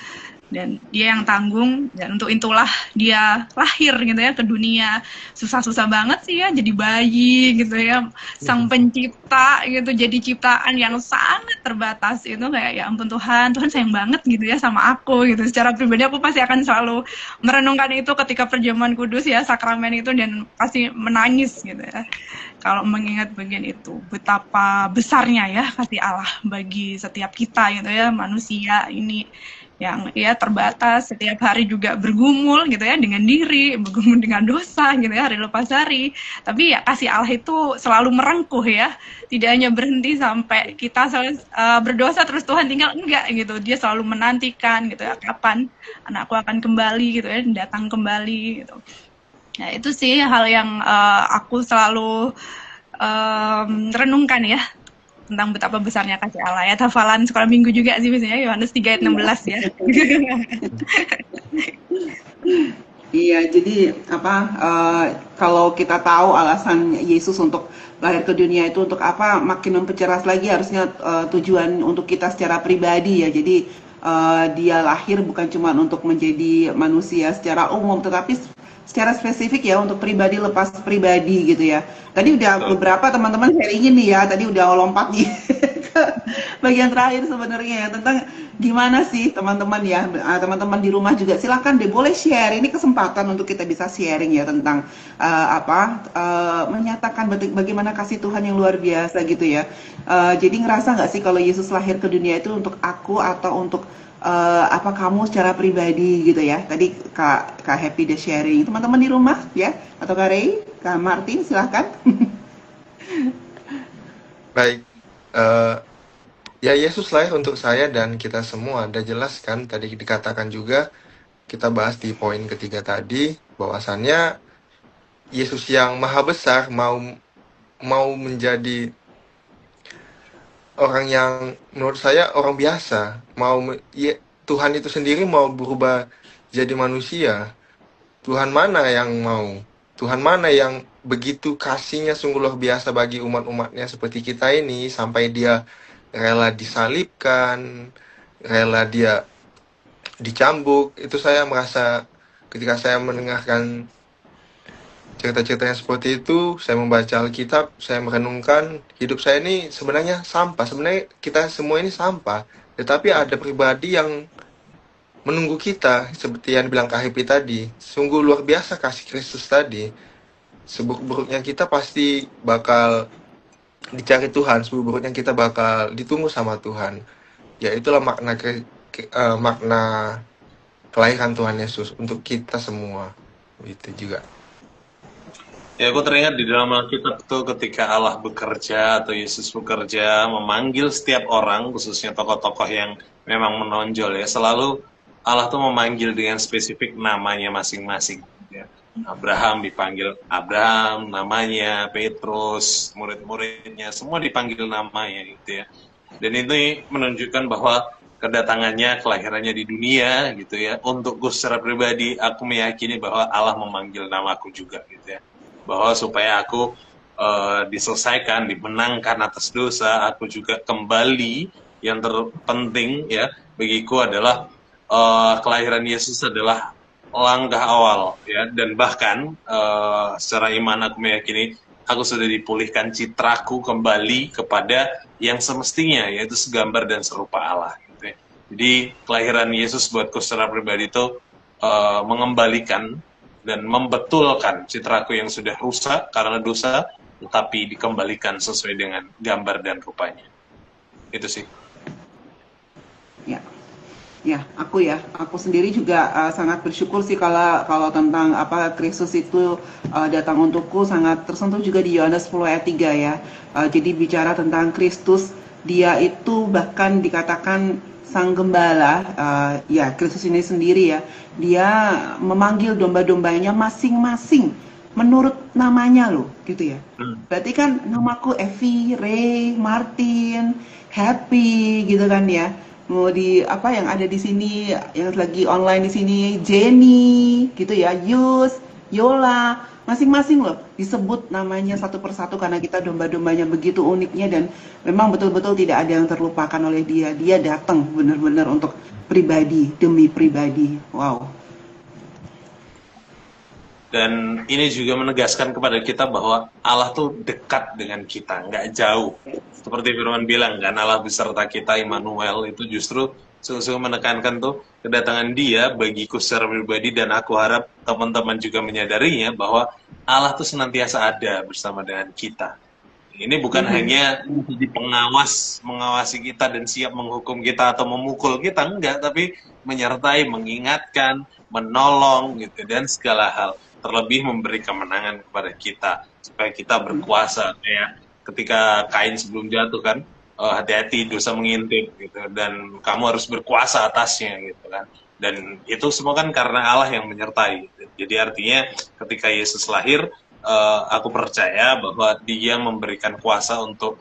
Dan dia yang tanggung, dan untuk itulah dia lahir gitu ya ke dunia. Susah-susah banget sih ya jadi bayi gitu ya, sang pencipta gitu, jadi ciptaan yang sangat terbatas itu, kayak ya ampun Tuhan sayang banget gitu ya sama aku gitu. Secara pribadi aku pasti akan selalu merenungkan itu ketika perjamuan kudus ya, sakramen itu, dan pasti menangis gitu ya kalau mengingat bagian itu, betapa besarnya ya kasih Allah bagi setiap kita gitu ya, manusia ini yang ya terbatas, setiap hari juga bergumul gitu ya dengan diri, bergumul dengan dosa gitu ya, hari lepas hari. Tapi ya kasih Allah itu selalu merengkuh ya, tidak hanya berhenti sampai kita berdosa terus Tuhan tinggal, enggak gitu. Dia selalu menantikan gitu ya, kapan anakku akan kembali gitu ya, datang kembali gitu. Nah itu sih hal yang aku selalu renungkan ya, tentang betapa besarnya kasih Allah ya. Hafalan sekolah minggu juga sih biasanya, Yohanes 3 ayat 16 ya. Iya, jadi kalau kita tahu alasan Yesus untuk lahir ke dunia itu untuk apa, makin memperjelas lagi harusnya tujuan untuk kita secara pribadi ya. Jadi dia lahir bukan cuma untuk menjadi manusia secara umum, tetapi secara spesifik ya untuk pribadi lepas pribadi gitu ya. Tadi udah beberapa teman-teman sharingin nih ya, tadi udah lompat nih ke bagian terakhir sebenarnya ya, tentang gimana sih teman-teman ya, teman-teman di rumah juga silahkan deh boleh share. Ini kesempatan untuk kita bisa sharing ya tentang menyatakan bagaimana kasih Tuhan yang luar biasa gitu ya. Jadi ngerasa nggak sih kalau Yesus lahir ke dunia itu untuk aku atau untuk kamu secara pribadi gitu ya. Tadi Kak Happy udah sharing. Teman-teman di rumah ya, atau Kak Ray, Kak Martin silahkan. Baik, ya Yesus lahir untuk saya dan kita semua. Ada jelas kan, tadi dikatakan juga, kita bahas di poin ketiga tadi, bahwasannya Yesus yang maha besar mau menjadi orang yang menurut saya orang biasa, Tuhan itu sendiri mau berubah jadi manusia. Tuhan mana yang mau? Tuhan mana yang begitu kasihnya sungguh luar biasa bagi umat-umatnya seperti kita ini, sampai dia rela disalibkan, rela dia dicambuk. Itu saya merasa ketika saya mendengarkan cerita-cerita yang seperti itu, saya membaca Alkitab, saya merenungkan hidup saya ini sebenarnya sampah. Sebenarnya kita semua ini sampah, tetapi ada pribadi yang menunggu kita, seperti yang dibilang Kak Happy tadi. Sungguh luar biasa kasih Kristus tadi. Seburuk-buruknya kita pasti bakal dicari Tuhan, seburuk-buruknya kita bakal ditunggu sama Tuhan. Ya itulah makna kelahiran Tuhan Yesus untuk kita semua. Itu juga. Ya, aku teringat di dalam Alkitab itu ketika Allah bekerja atau Yesus bekerja, memanggil setiap orang, khususnya tokoh-tokoh yang memang menonjol ya, selalu Allah tuh memanggil dengan spesifik namanya masing-masing. Ya. Abraham dipanggil Abraham, namanya Petrus, murid-muridnya semua dipanggil namanya gitu ya. Dan itu menunjukkan bahwa kedatangannya, kelahirannya di dunia gitu ya. Untukku secara pribadi, aku meyakini bahwa Allah memanggil namaku juga gitu ya. Bahwa supaya aku diselesaikan, dimenangkan atas dosa, aku juga kembali. Yang terpenting ya bagiku adalah kelahiran Yesus adalah langkah awal ya, dan bahkan secara iman aku meyakini aku sudah dipulihkan citraku kembali kepada yang semestinya, yaitu segambar dan serupa Allah gitu ya. Jadi kelahiran Yesus buatku secara pribadi itu mengembalikan dan membetulkan citraku yang sudah rusak karena dosa, tetapi dikembalikan sesuai dengan gambar dan rupanya. Itu sih. Ya, aku sendiri juga sangat bersyukur sih kalau tentang Kristus itu datang untukku, sangat tersentuh juga di Yohanes 10 ayat 3 ya. Jadi bicara tentang Kristus, dia itu bahkan dikatakan sang gembala, ya Kristus ini sendiri ya, dia memanggil domba-dombanya masing-masing menurut namanya loh, gitu ya. Berarti kan namaku Evi, Ray, Martin, Happy, gitu kan ya. Mau di yang ada di sini, yang lagi online di sini, Jenny, gitu ya, Yus, Yola, masing-masing loh disebut namanya satu persatu karena kita domba-dombanya begitu uniknya, dan memang betul-betul tidak ada yang terlupakan oleh dia. Dia datang benar-benar untuk pribadi demi pribadi. Wow. Dan ini juga menegaskan kepada kita bahwa Allah tuh dekat dengan kita, nggak jauh. Seperti Firman bilang kan, Allah beserta kita, Immanuel, itu justru sungguh-sungguh menekankan tuh kedatangan dia bagiku secara pribadi, dan aku harap teman-teman juga menyadarinya bahwa Allah tuh senantiasa ada bersama dengan kita. Ini bukan hanya menjadi pengawas, mengawasi kita dan siap menghukum kita atau memukul kita, enggak, tapi menyertai, mengingatkan, menolong gitu, dan segala hal. Terlebih memberi kemenangan kepada kita supaya kita berkuasa ya. Ketika Kain sebelum jatuh kan, hati-hati dosa mengintip gitu, dan kamu harus berkuasa atasnya gitu kan. Dan itu semua kan karena Allah yang menyertai gitu. Jadi artinya ketika Yesus lahir, aku percaya bahwa dia memberikan kuasa untuk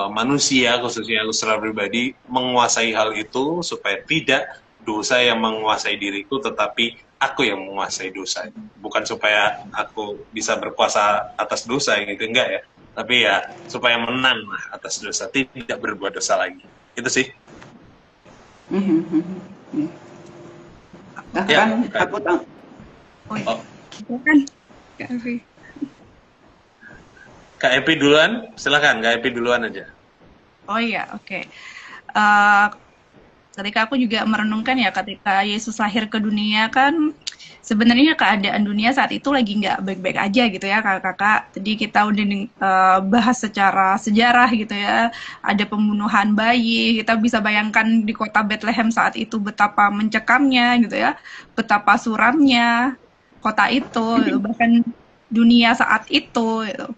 manusia, khususnya aku secara pribadi, menguasai hal itu supaya tidak dosa yang menguasai diriku, tetapi aku yang menguasai dosa. Bukan supaya aku bisa berkuasa atas dosa gitu, enggak ya. Tapi ya supaya menang atas dosa, tidak berbuat dosa lagi. Itu sih. Bahkan aku tahu. Kak Epi duluan, silakan Kak Epi duluan aja. Oh iya, oke. Ketika aku juga merenungkan ya, ketika Yesus lahir ke dunia kan sebenarnya keadaan dunia saat itu lagi nggak baik-baik aja gitu ya kakak-kakak. Jadi kita udah bahas secara sejarah gitu ya, ada pembunuhan bayi. Kita bisa bayangkan di kota Bethlehem saat itu betapa mencekamnya gitu ya, betapa suramnya kota itu, bahkan dunia saat itu gitu.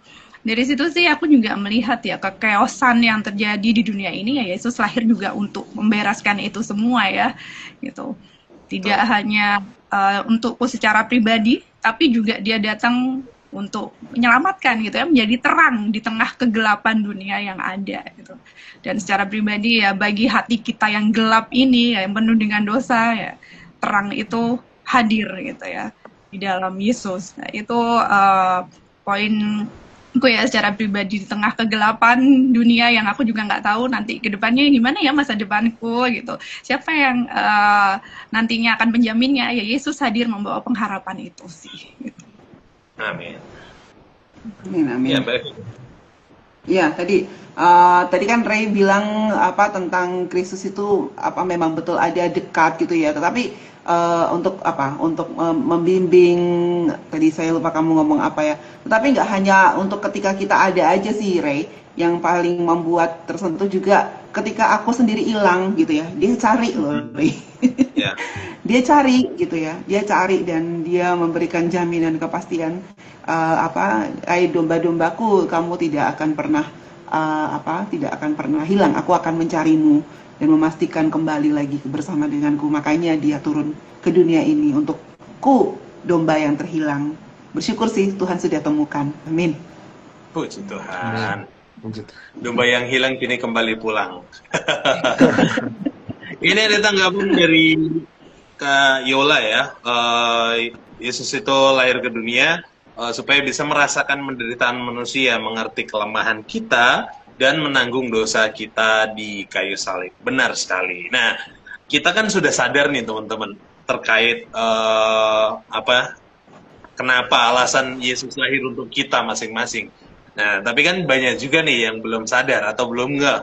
Dari situ sih aku juga melihat ya kekeosan yang terjadi di dunia ini, ya Yesus lahir juga untuk membereskan itu semua ya gitu. Tidak hanya untukku secara pribadi, tapi juga dia datang untuk menyelamatkan gitu ya, menjadi terang di tengah kegelapan dunia yang ada gitu. Dan secara pribadi ya, bagi hati kita yang gelap ini ya, yang penuh dengan dosa ya, terang itu hadir gitu ya di dalam Yesus. Nah, itu poinku ya secara pribadi di tengah kegelapan dunia yang aku juga nggak tahu nanti ke depannya gimana ya masa depanku gitu. Siapa yang nantinya akan menjaminnya? Ya Yesus hadir membawa pengharapan itu sih. Gitu. Amin. Amin, amin. Ya, baik. Ya, tadi kan Ray bilang apa tentang Kristus itu apa memang betul ada dekat gitu ya. Tetapi untuk apa? Untuk membimbing, tadi saya lupa kamu ngomong apa ya. Tetapi nggak hanya untuk ketika kita ada aja sih, Ray. Yang paling membuat tersentuh juga ketika aku sendiri hilang gitu ya. Dia cari loh, Ray. Ya. Dia cari gitu ya. Dia cari dan dia memberikan jaminan kepastian. Hai domba-dombaku, kamu tidak akan pernah tidak akan pernah hilang. Aku akan mencarimu dan memastikan kembali lagi bersama denganku. Makanya dia turun ke dunia ini untukku, domba yang terhilang. Bersyukur sih Tuhan sudah temukan. Amin. Puji Tuhan. Lanjut. Domba yang hilang kini kembali pulang. Ini ada tanggapan dari Kak Yola ya. Yesus itu lahir ke dunia supaya bisa merasakan penderitaan manusia, mengerti kelemahan kita, dan menanggung dosa kita di kayu salib. Benar sekali. Nah, kita kan sudah sadar nih teman-teman terkait kenapa alasan Yesus lahir untuk kita masing-masing. Nah, tapi kan banyak juga nih yang belum sadar atau belum nggak.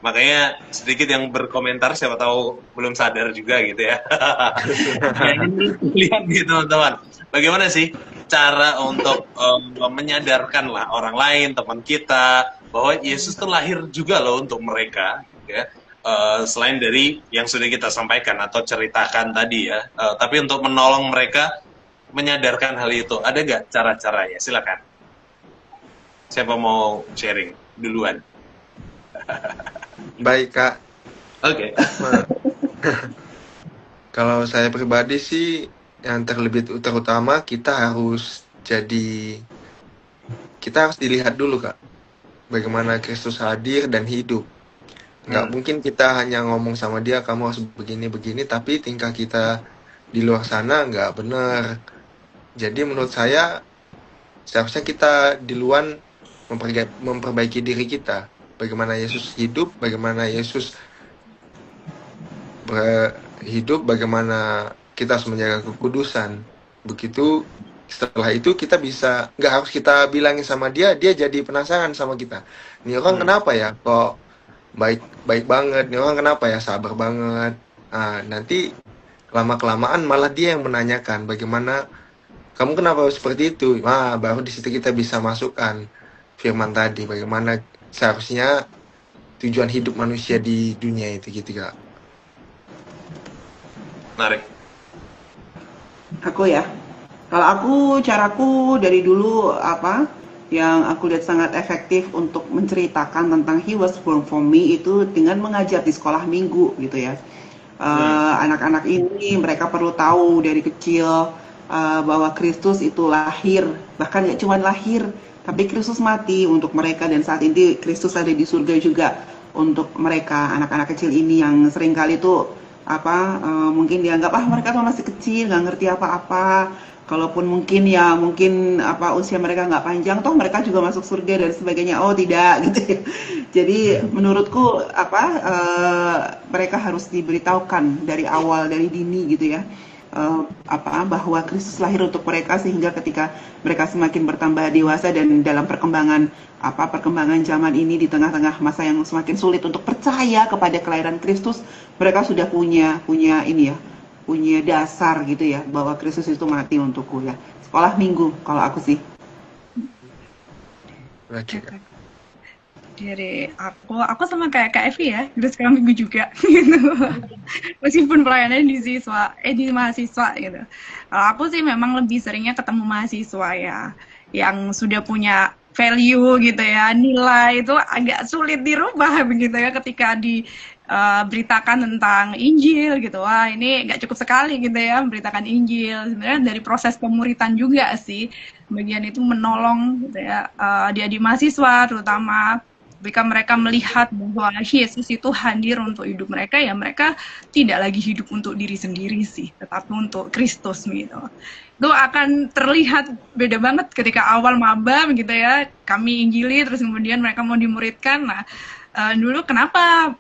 Makanya sedikit yang berkomentar siapa tahu belum sadar juga gitu ya. Nah, ini lihat nih teman-teman. Bagaimana sih cara untuk menyadarkan lah orang lain, teman kita, bahwa Yesus itu lahir juga loh untuk mereka, ya. Selain dari yang sudah kita sampaikan atau ceritakan tadi ya, tapi untuk menolong mereka menyadarkan hal itu, ada nggak cara-caranya? Silakan. Siapa mau sharing duluan? Baik, Kak. Oke. Kalau saya pribadi sih, yang terutama kita harus dilihat dulu, Kak. Bagaimana Kristus hadir dan hidup. Nggak mungkin kita hanya ngomong sama dia, kamu harus begini-begini, tapi tingkah kita di luar sana nggak benar. Jadi menurut saya, seharusnya kita di luar memperbaiki diri kita. Bagaimana Yesus hidup, bagaimana Yesus hidup, bagaimana kita harus menjaga kekudusan. Begitu setelah itu kita bisa, nggak harus kita bilangin sama dia jadi penasaran sama kita. Ini orang kenapa ya kok baik banget, ini orang kenapa ya sabar banget. Nah, nanti lama-kelamaan malah dia yang menanyakan bagaimana kamu kenapa seperti itu. Nah, baru di situ kita bisa masukkan firman tadi, bagaimana seharusnya tujuan hidup manusia di dunia itu gitu, Kak. Menarik. Aku ya. Kalau caraku dari dulu yang aku lihat sangat efektif untuk menceritakan tentang He Was Born For Me itu dengan mengajar di sekolah minggu gitu ya. Anak-anak ini mereka perlu tahu dari kecil bahwa Kristus itu lahir, bahkan nggak cuma lahir, tapi Kristus mati untuk mereka, dan saat ini Kristus ada di surga juga untuk mereka, anak-anak kecil ini yang seringkali tuh mungkin dianggap mereka tuh masih kecil, nggak ngerti apa-apa. Kalaupun mungkin usia mereka nggak panjang, toh mereka juga masuk surga dan sebagainya. Oh tidak gitu ya. Jadi menurutku mereka harus diberitahukan dari awal, dari dini gitu ya. Bahwa Kristus lahir untuk mereka, sehingga ketika mereka semakin bertambah dewasa dan dalam perkembangan zaman ini di tengah-tengah masa yang semakin sulit untuk percaya kepada kelahiran Kristus, mereka sudah punya dasar gitu ya, bahwa Kristus itu mati untukku ya. Sekolah minggu kalau aku sih. Dari aku sama kayak Kak Evi ya, udah sekarang minggu juga gitu. Meskipun pelayanannya di mahasiswa gitu. Kalau aku sih memang lebih seringnya ketemu mahasiswa ya, yang sudah punya value gitu ya, nilai itu agak sulit dirubah begitu ya ketika diberitakan tentang Injil gitu. Wah, ini nggak cukup sekali gitu ya memberitakan Injil. Sebenarnya dari proses pemuritan juga sih, bagian itu menolong gitu ya, dia di mahasiswa terutama Ketika mereka melihat bahwa Yesus itu hadir untuk hidup mereka, ya mereka tidak lagi hidup untuk diri sendiri sih, tetapi untuk Kristus gitu. Itu akan terlihat beda banget ketika awal maba gitu ya, kami injili, terus kemudian mereka mau dimuridkan. Nah, dulu kenapa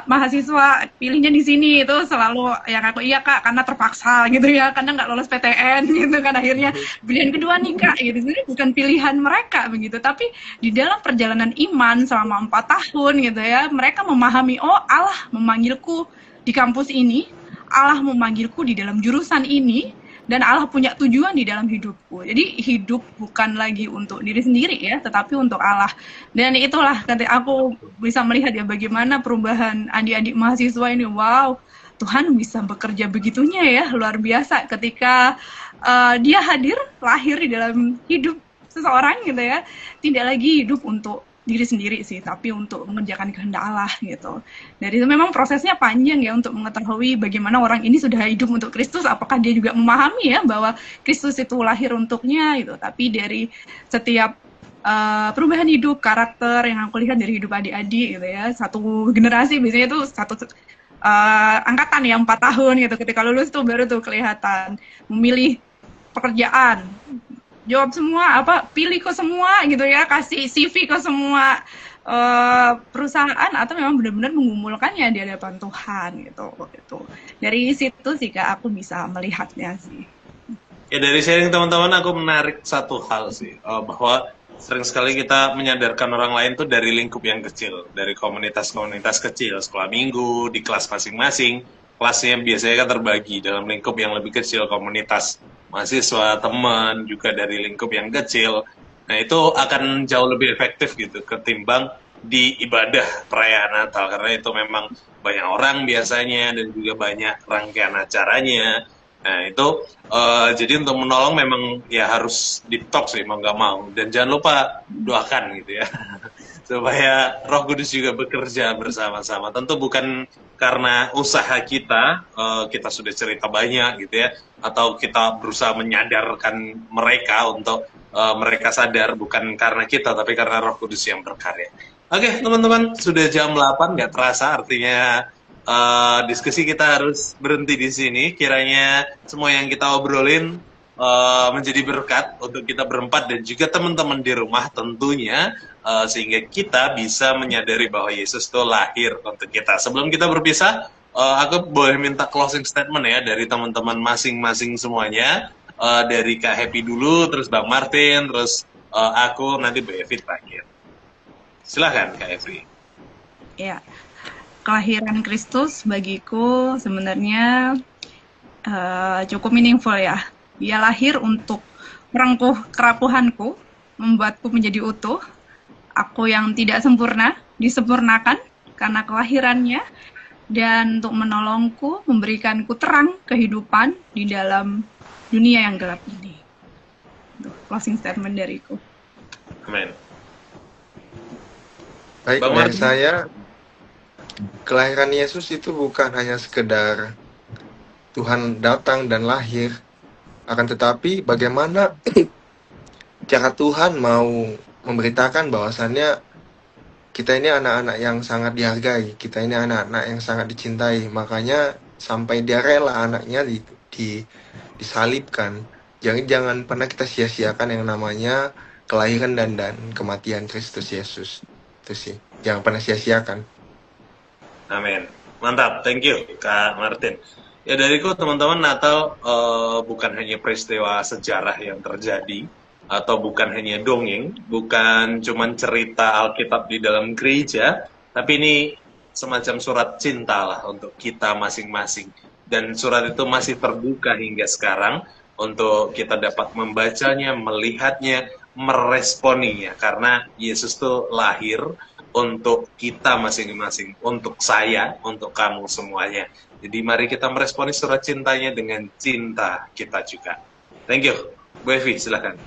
mahasiswa pilihnya di sini, itu selalu yang aku iya kak karena terpaksa gitu ya, karena nggak lolos PTN gitu kan, akhirnya pilihan kedua nih kak gitu. Jadi bukan pilihan mereka begitu, tapi di dalam perjalanan iman selama 4 tahun gitu ya, mereka memahami, oh Allah memanggilku di kampus ini, Allah memanggilku di dalam jurusan ini, dan Allah punya tujuan di dalam hidupku. Jadi hidup bukan lagi untuk diri sendiri ya, tetapi untuk Allah. Dan itulah ketika aku bisa melihat ya bagaimana perubahan adik-adik mahasiswa ini. Wow, Tuhan bisa bekerja begitunya ya, luar biasa ketika dia hadir, lahir di dalam hidup seseorang gitu ya. Tidak lagi hidup untuk diri sendiri sih, tapi untuk mengerjakan kehendak Allah gitu. Dari itu memang prosesnya panjang ya untuk mengetahui bagaimana orang ini sudah hidup untuk Kristus, apakah dia juga memahami ya bahwa Kristus itu lahir untuknya gitu. Tapi dari setiap perubahan hidup, karakter yang aku lihat dari hidup adik-adik gitu ya, satu generasi biasanya itu satu angkatan ya 4 tahun gitu, ketika lulus tuh baru tuh kelihatan memilih pekerjaan, jawab semua, pilih ke semua gitu ya, kasih CV ke semua perusahaan, atau memang benar-benar mengumpulkannya di hadapan Tuhan gitu. Dari situ sih kak aku bisa melihatnya sih. Ya dari sharing teman-teman aku menarik satu hal sih, bahwa sering sekali kita menyadarkan orang lain tuh dari lingkup yang kecil, dari komunitas-komunitas kecil, sekolah minggu, di kelas masing-masing. Kelasnya biasanya kan terbagi dalam lingkup yang lebih kecil, komunitas mahasiswa, teman, juga dari lingkup yang kecil. Nah itu akan jauh lebih efektif gitu ketimbang di ibadah perayaan Natal, karena itu memang banyak orang biasanya dan juga banyak rangkaian acaranya. Nah itu jadi untuk menolong memang ya harus deep talk sih, mau nggak mau. Dan jangan lupa doakan gitu ya, supaya Roh Kudus juga bekerja bersama-sama. Tentu bukan karena usaha kita, kita sudah cerita banyak gitu ya, atau kita berusaha menyadarkan mereka untuk mereka sadar, bukan karena kita, tapi karena Roh Kudus yang berkarya. Oke, teman-teman, sudah jam 8, nggak terasa, artinya diskusi kita harus berhenti di sini. Kiranya semua yang kita obrolin menjadi berkat untuk kita berempat dan juga teman-teman di rumah tentunya, sehingga kita bisa menyadari bahwa Yesus itu lahir untuk kita. Sebelum kita berpisah, aku boleh minta closing statement ya dari teman-teman masing-masing semuanya. Dari Kak Happy dulu, terus Bang Martin, terus aku, nanti Bu Evi terakhir. Silahkan Kak Happy. Ya, kelahiran Kristus bagiku sebenarnya cukup meaningful ya. Dia lahir untuk merengkuh kerapuhanku, membuatku menjadi utuh. Aku yang tidak sempurna disempurnakan karena kelahirannya, dan untuk menolongku, memberikanku terang kehidupan di dalam dunia yang gelap ini. Itu closing statement dariku. Amin. Baik, dari saya, kelahiran Yesus itu bukan hanya sekedar Tuhan datang dan lahir, akan tetapi bagaimana cara Tuhan mau memberitakan bahwasannya kita ini anak-anak yang sangat dihargai, kita ini anak-anak yang sangat dicintai, makanya sampai dia rela anaknya disalibkan. Jangan pernah kita sia-siakan yang namanya kelahiran dan kematian Kristus Yesus. Itu sih, jangan pernah sia-siakan. Amin. Mantap, thank you Kak Martin. Ya dariku teman-teman, Natal bukan hanya peristiwa sejarah yang terjadi, atau bukan hanya dongeng, bukan cuman cerita Alkitab di dalam gereja, tapi ini semacam surat cinta lah untuk kita masing-masing. Dan surat itu masih terbuka hingga sekarang untuk kita dapat membacanya, melihatnya, meresponinya, karena Yesus tuh lahir untuk kita masing-masing, untuk saya, untuk kamu semuanya. Jadi mari kita meresponi surat cintanya dengan cinta kita juga. Thank you. Bu Evi, silakan.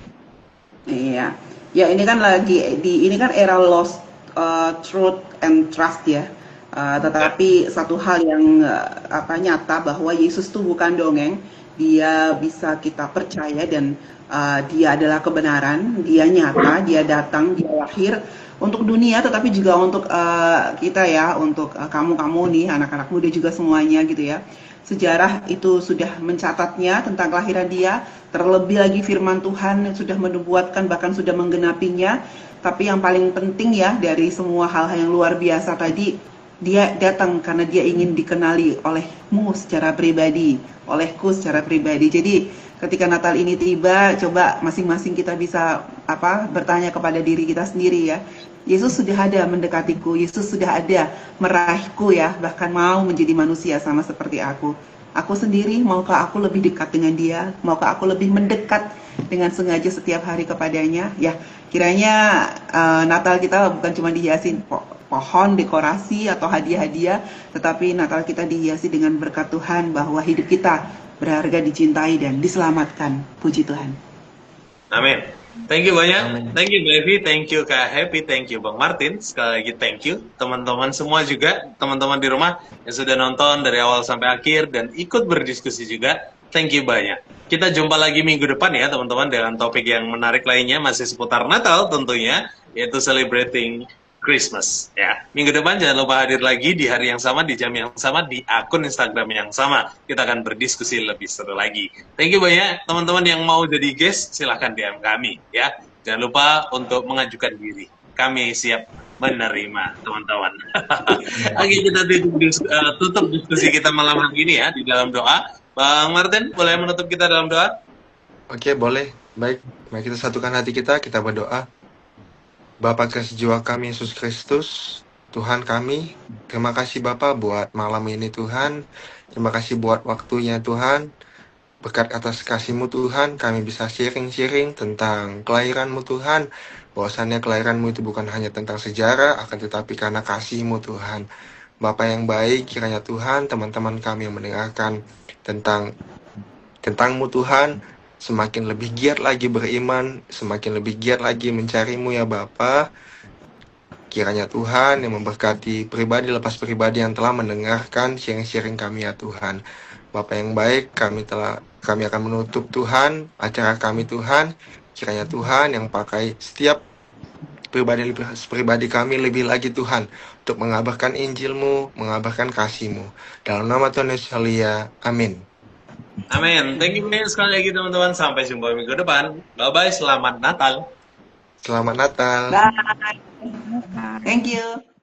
Iya, ya ini kan lagi ini kan era lost truth and trust ya. Tetapi satu hal yang nyata bahwa Yesus itu bukan dongeng, dia bisa kita percaya dan dia adalah kebenaran, dia nyata, dia datang, dia lahir untuk dunia, tetapi juga untuk kita ya, untuk kamu-kamu nih, anak-anak muda juga semuanya gitu ya. Sejarah itu sudah mencatatnya tentang kelahiran dia, terlebih lagi firman Tuhan sudah menubuatkan bahkan sudah menggenapinya. Tapi yang paling penting ya dari semua hal-hal yang luar biasa tadi, dia datang karena dia ingin dikenali olehmu secara pribadi, olehku secara pribadi. Jadi ketika Natal ini tiba, coba masing-masing kita bisa bertanya kepada diri kita sendiri ya. Yesus sudah ada mendekatiku, Yesus sudah ada meraihku ya, bahkan mau menjadi manusia sama seperti aku. Aku sendiri, maukah aku lebih dekat dengan dia? Maukah aku lebih mendekat dengan sengaja setiap hari kepadanya? Ya, kiranya Natal kita bukan cuma dihiasin pohon, dekorasi, atau hadiah-hadiah, tetapi Natal kita dihiasi dengan berkat Tuhan bahwa hidup kita berharga, dicintai, dan diselamatkan. Puji Tuhan. Amin. Thank you banyak. Amin. Thank you Mbak Evi, thank you Kak Happy, thank you Bang Martin. Sekali lagi thank you teman-teman semua juga, teman-teman di rumah yang sudah nonton dari awal sampai akhir dan ikut berdiskusi juga. Thank you banyak. Kita jumpa lagi minggu depan ya teman-teman dengan topik yang menarik lainnya, masih seputar Natal tentunya, yaitu celebrating Christmas. Ya, minggu depan jangan lupa hadir lagi di hari yang sama, di jam yang sama, di akun Instagram yang sama. Kita akan berdiskusi lebih seru lagi. Thank you banyak teman-teman yang mau jadi guest, silahkan DM kami ya. Jangan lupa untuk mengajukan diri. Kami siap menerima teman-teman. Oke, kita tutup diskusi kita malam hari ini ya di dalam doa. Bang Martin, boleh menutup kita dalam doa? Oke, boleh. Baik, mari kita satukan hati kita berdoa. Bapa kasih jiwa kami Yesus Kristus, Tuhan kami, terima kasih Bapa buat malam ini Tuhan, terima kasih buat waktunya Tuhan, berkat atas kasih-Mu Tuhan, kami bisa sharing-sharing tentang kelahiran-Mu Tuhan, bahwasannya kelahiran-Mu itu bukan hanya tentang sejarah, akan tetapi karena kasih-Mu Tuhan. Bapa yang baik, kiranya Tuhan, teman-teman kami yang mendengarkan tentang-Mu Tuhan, semakin lebih giat lagi beriman, semakin lebih giat lagi mencari-Mu ya Bapa. Kiranya Tuhan yang memberkati pribadi lepas pribadi yang telah mendengarkan sharing-sharing kami ya Tuhan. Bapa yang baik, kami akan menutup Tuhan acara kami Tuhan. Kiranya Tuhan yang pakai setiap pribadi kami lebih lagi Tuhan untuk mengabarkan Injil-Mu, mengabarkan kasih-Mu. Dalam nama Tuhan Yesus Halia, amin. Amin. Thank you banyak sekali lagi teman-teman. Sampai jumpa minggu depan. Bye-bye. Selamat Natal. Selamat Natal. Bye. Thank you.